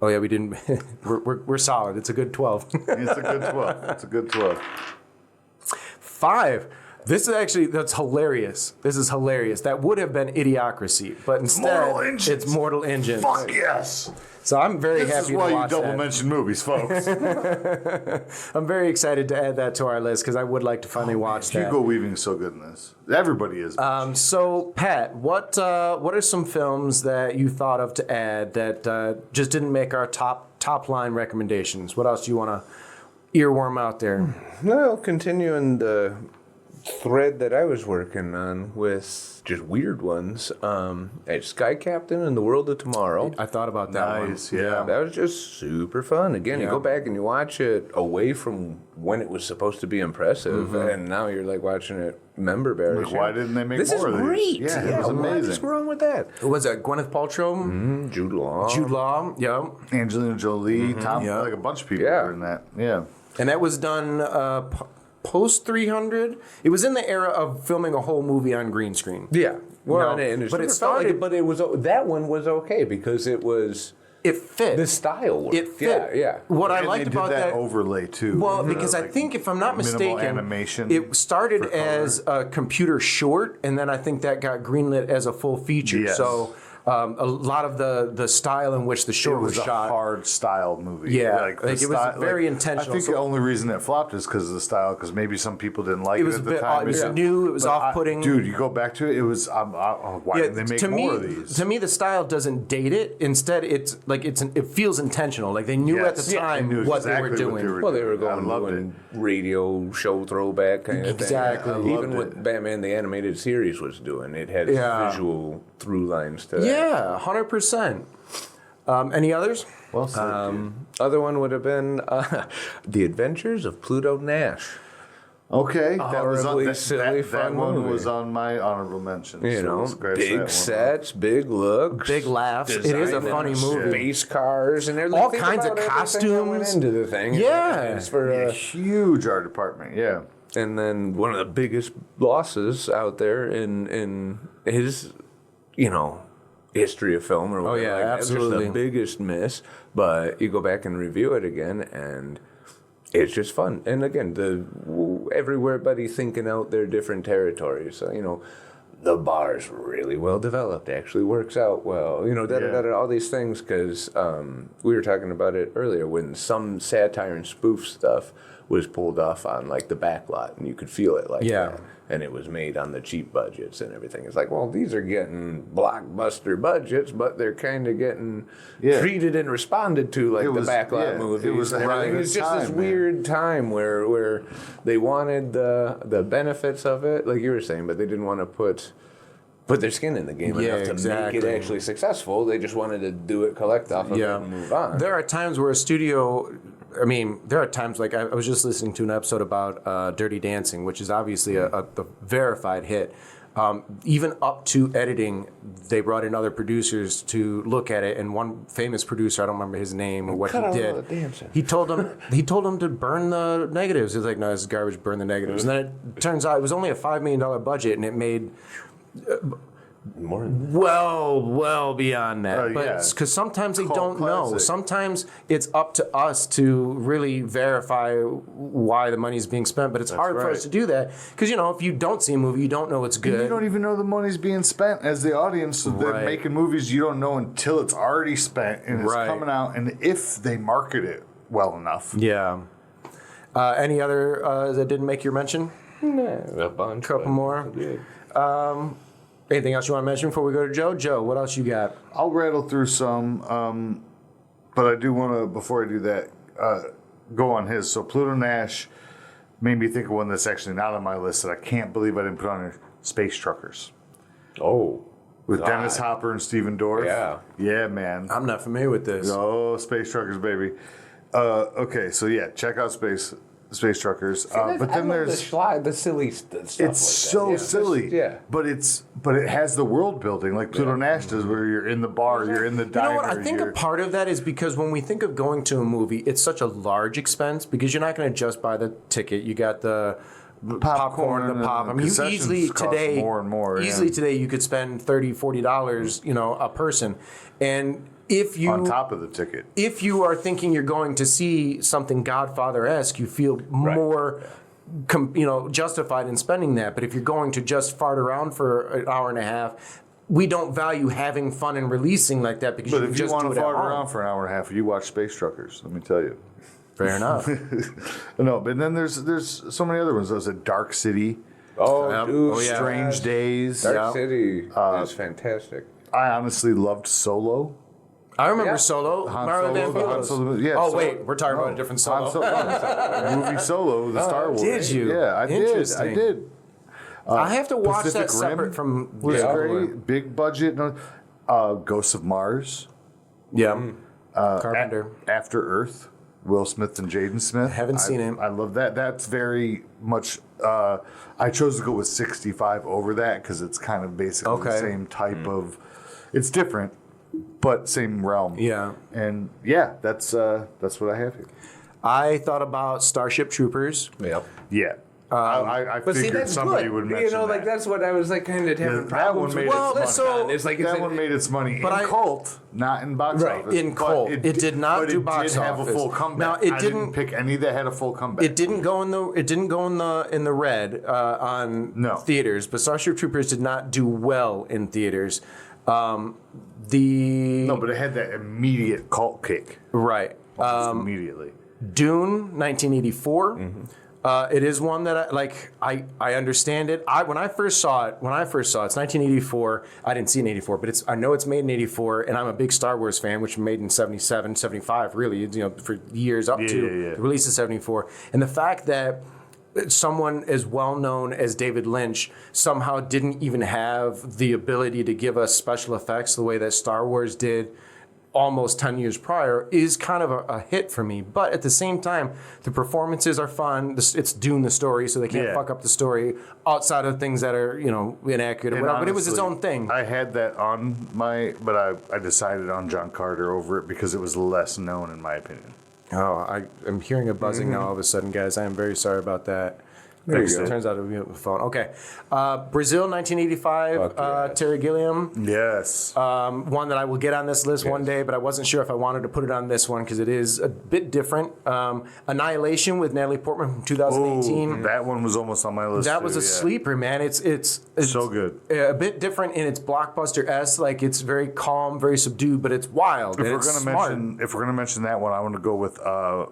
yeah, we didn't. we're solid. It's a good 12. It's a good 12. It's a good 12. 5. This is actually, that's hilarious. This is hilarious. That would have been Idiocracy, but instead Mortal Engines. it's Mortal Engines. Fuck yes. So I'm very This happy is why to you watch double that. mention movies, folks. I'm very excited to add that to our list because I would like to finally watch that. Hugo Weaving's so good in this. Everybody is. So, Pat, what are some films that you thought of to add that just didn't make our top line recommendations? What else do you want to earworm out there? Well, continuing the thread that I was working on with just weird ones, at Sky Captain and the World of Tomorrow. I thought about that Nice, one. yeah. That was just super fun. Again, you Yeah. go back and you watch it away from when it was supposed to be impressive, and now you're like watching it member bearish. Why didn't they make this more is of these? great. Yeah, it was What is amazing. wrong with that? Who was that? Gwyneth Paltrow? Jude Law. Jude Law? Yeah. Angelina Jolie, Tom, Yeah. like a bunch of people Yeah. were in that. Yeah. And that was done post 300. It was in the era of filming a whole movie on green screen. Yeah. Well, No, and but it super fun, started- but it was that one was okay because it was It fit. the style worked. It fit. Yeah. What I And liked they did about that that. overlay too. Well, you know, because I like think, if I'm not minimal mistaken, animation it started for color. as a computer short, and then I think that got greenlit as a full feature. Yes. So a lot of the style in which the It short was was a shot. hard style movie. Yeah, the like, it was very intentional. I think So- the only reason it flopped is because of the style. Because maybe some people didn't like It it, was at a the bit time. it was Yeah. new. It was But off-putting. Dude, you go back to it. It was. Why didn't they make to more me, of these? To me, the style doesn't date it. Instead, it feels intentional. Like they knew at Yes. the Yeah, time they knew what exactly they were doing. Well, they were I going loved doing radio show throwback kind of Exactly. thing. I Even loved what Batman the Animated Series was doing, it had Yeah. visual through lines to that. Yeah, 100%. Any others? Well said, dude. Other one would have been The Adventures of Pluto Nash. Okay, that was on, horribly that, silly, that fun one movie. was on my honorable mentions. You so know, let's scratch that one big off. sets, big looks, Big laughs. It is a design funny and movie. Space cars and everything. All Think kinds of about everything that went costumes. into the thing. Yeah. It's for, Yeah, huge art department. Yeah. and then one of the biggest losses out there in his, history of film or whatever. yeah, like that. absolutely. Just the biggest miss. But you go back and review it again, and it's just fun. And again, everybody thinking out their different territories. So, the bar's really well developed. Actually works out well. All these things because we were talking about it earlier when some satire and spoof stuff was pulled off on like the back lot, and you could feel it like Yeah. that. And it was made on the cheap budgets and everything. It's like, well, these are getting blockbuster budgets, but they're kind of getting treated and responded to like It was- the backlot yeah, movies. it was and ahead of everything. its It's just this time, man. weird time where they wanted the benefits of it, like you were saying, but they didn't want to put their skin in the game Yeah, enough to exactly. make it actually successful. They just wanted to do it, collect off of it, and move on. There are times where a studio, there are times like I was just listening to an episode about Dirty Dancing, which is obviously a verified hit. Even up to editing, they brought in other producers to look at it, and one famous producer, I don't remember his name or what Cut out he all did. the dancing. He told him to burn the negatives. He's like, no, this is garbage. Burn the negatives. And then it turns out it was only a $5 million budget, and it made More than well beyond that. Oh, But yeah. because sometimes they Cult don't know. classic. Sometimes it's up to us to really verify why the money's being spent. But it's hard for right. us to do that because if you don't see a movie, you don't know it's good. You don't even know the money's being spent as the audience. So they're Right. making movies you don't know until it's already spent and it's Right. coming out. And if they market it well enough. Yeah. Any other that didn't make your mention? a bunch. Couple more. Anything else you want to mention before we go to Joe? Joe, what else you got? I'll rattle through some, but I do want to, before I do that, go on his. So Pluto Nash made me think of one that's actually not on my list that I can't believe I didn't put on there. Space Truckers. Oh. With God. Dennis Hopper and Stephen Dorff. Yeah. Yeah, man. I'm not familiar with this. Oh, Space Truckers, baby. Okay, so yeah, check out Space Space Truckers. But then I love there's the silly stuff. it's like that. so Yeah. silly. Yeah. But it has the world building like Pluto Nash does, where you're in the bar, you're in the You diner. know what? I think a part of that is because when we think of going to a movie, it's such a large expense because you're not going to just buy the ticket. You got the popcorn, the pop. I mean, you concessions easily cost today, more and more, easily today, you could spend $30-$40, a person, and if you on top of the ticket. if you are thinking you're going to see something Godfather-esque, you feel more, justified in spending that. But if you're going to just fart around for an hour and a half, we don't value having fun and releasing like that because But you can if you just want do to it at fart home. around for an hour and a half, you watch Space Truckers. Let me tell you. Fair enough. No, but then there's so many other ones. There's a Dark City, Oh, Yep. dude. Oh, yeah. Strange Days. Dark City is fantastic. I honestly loved Solo. I remember Yeah. Solo. Han Mario Solo, Van the Han Peebles. Solo, yeah, Oh, Solo. wait. We're talking about a different Solo. Han Solo. Movie Solo, the Star Wars. Did you? Yeah, I did. Interesting. I did. I have to watch Pacific that separate Rim from was the great. Big budget. Ghosts of Mars. Yeah. Carpenter. After Earth. Will Smith and Jaden Smith. Haven't seen it. I love that. That's very much. I chose to go with 65 over that because it's kind of basically the Okay. same type of. It's different, but same realm. Yeah. And yeah, that's what I have here. I thought about Starship Troopers. Yep. Yeah. I But see, figured that's somebody good. would mention like that. that's what I was like kind of having That problems one made with. Well, its so- money. It's like That one made its money But in cult, not in box Right, office. in But cult. It did not but do it box did have office. a full comeback. Now, it I didn't- pick any that had a full comeback. It didn't go in the red on No. theaters, but Starship Troopers did not do well in theaters. No, but it had that immediate cult kick. Right. Almost immediately. Dune, 1984. It is one that I understand it. When I first saw it, it's 1984. I didn't see it in 84, but I know it's made in 84, and I'm a big Star Wars fan, which was made in 77, 75, really, for years up to the release of 74. And the fact that someone as well known as David Lynch somehow didn't even have the ability to give us special effects the way that Star Wars did almost 10 years prior is kind of a hit for me. But at the same time, the performances are fun. It's Dune the story, so they can't fuck up the story outside of things that are, inaccurate or whatever. But it was its own thing. I had that on but I decided on John Carter over it because it was less known in my opinion. Oh, I'm hearing a buzzing now all of a sudden, guys. I am very sorry about that. There you go. Turns out it was the phone. Okay. Brazil, 1985, yes. Terry Gilliam. Yes. One that I will get on this list one day, but I wasn't sure if I wanted to put it on this one because it is a bit different. Annihilation with Natalie Portman from 2018. That one was almost on my list. That was a sleeper, man. It's So good. A bit different in its blockbuster-esque. Like, it's very calm, very subdued, but it's wild. If and we're it's gonna smart. mention that one, I want to go with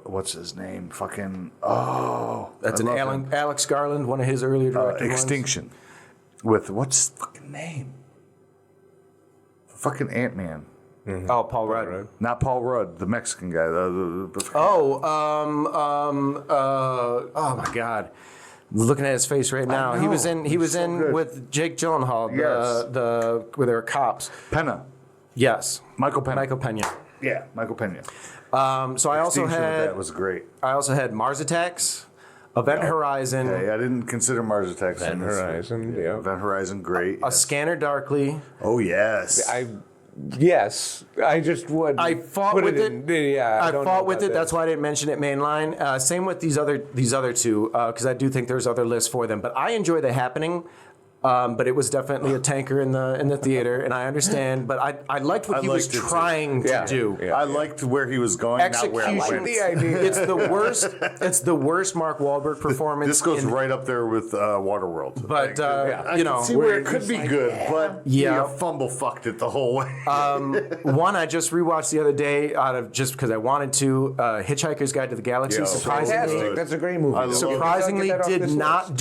what's his name? That's I an love him. Alex Garland, one of his earlier directed ones. Extinction. With what's his fucking name? Fucking Ant-Man. Oh, Paul Rudd. Not Paul Rudd, the Mexican guy. Oh my God. Looking at his face right now. He was in good. with Jake Gyllenhaal, Yes. where they were cops. Pena. Yes. Michael Pena. Michael Pena. Yeah, Michael Pena. So I also Extinction with had that was great. Mars Attacks, Event Horizon, Hey, I didn't consider Mars Attacks. Event Horizon, yeah. Event Horizon, great. A Scanner Darkly. Oh yes. I just would. I fought with it. I fought with it. That's why I didn't mention it mainline. Same with these other two, because I do think there's other lists for them. But I enjoy The Happening. But it was definitely a tanker in the theater, and I understand. But I liked what he was liked it too. trying to do. Yeah. I liked where he was going, not where it Execution. went. the idea. It's the worst. It's the worst Mark Wahlberg performance. This goes in- right up there with Waterworld. But I can see where it could be good, but Yeah. you fumble fucked it the whole way. one I just rewatched the other day out of just because I wanted to. Hitchhiker's Guide to the Galaxy. Yeah, surprisingly, Fantastic. That's a great movie. I love it. surprisingly Get that off did this not list.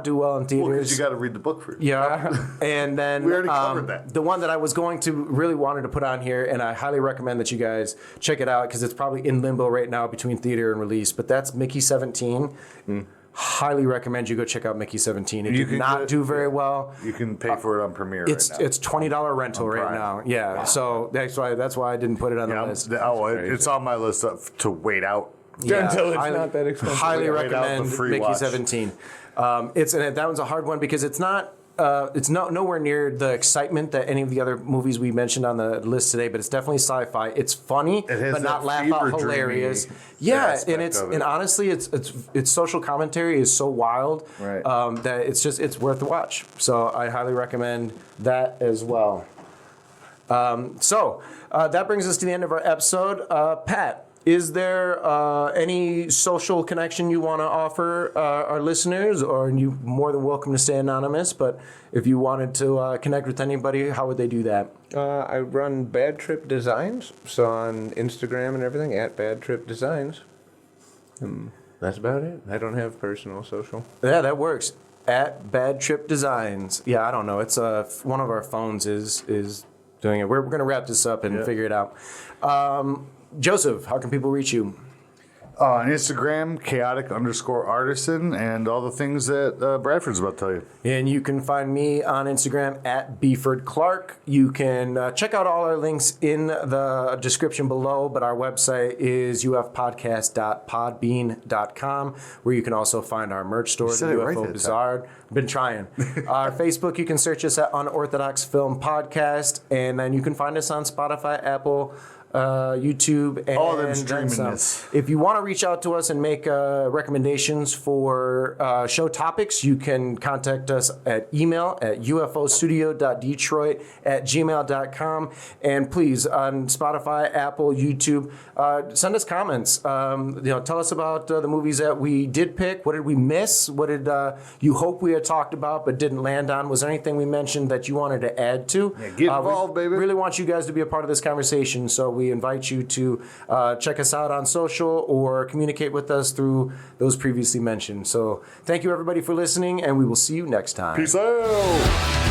do well in Because theaters. you got to read the book first. Yeah, and then We already covered that. the one that I was going to really wanted to put on here, and I highly recommend that you guys check it out because it's probably in limbo right now between theater and release. But that's Mickey 17. Highly recommend you go check out Mickey 17. It You did can not get- do very well. You can pay for it on Premiere It's right now. it's $20 rental right Prime. now. Yeah, so that's why I didn't put it on the list. It's on my list to wait out Until it's not that expensive. Highly Wait out the recommend free Mickey watch. 17. That one's a hard one because it's not. It's nowhere near the excitement that any of the other movies we mentioned on the list today, but it's definitely sci-fi. It's funny, has but not that laugh out fever hilarious. dreamy Yeah, aspect and of it. and honestly, its social commentary is so wild Right. that it's worth the watch. So I highly recommend that as well. So that brings us to the end of our episode. Pat, is there any social connection you want to offer our listeners, or you're more than welcome to stay anonymous, but if you wanted to connect with anybody, how would they do that? I run Bad Trip Designs, so on Instagram and everything, at Bad Trip Designs. That's about it. I don't have personal social. Yeah, that works. At Bad Trip Designs. Yeah, I don't know. It's one of our phones is doing it. We're going to wrap this up and figure it out. Joseph, how can people reach you? On Instagram, chaotic_artisan, and all the things that Bradford's about to tell you. And you can find me on Instagram at Beeford Clark. You can check out all our links in the description below, but our website is ufpodcast.podbean.com, where you can also find our merch store, the said it right UFO that Bizarre. Been trying. Our Facebook, you can search us at Unorthodox Film Podcast, and then you can find us on Spotify, Apple, YouTube, and All them then streaming some. this. If you want to reach out to us and make recommendations for show topics, you can contact us at email at ufostudio.detroit@gmail.com. And please, on Spotify, Apple, YouTube, send us comments. Tell us about the movies that we did pick. What did we miss? What did you hope we had talked about but didn't land on? Was there anything we mentioned that you wanted to add to? Yeah, get involved, we baby. really want you guys to be a part of this conversation, so we invite you to check us out on social or communicate with us through those previously mentioned. So thank you, everybody, for listening, and we will see you next time. Peace out.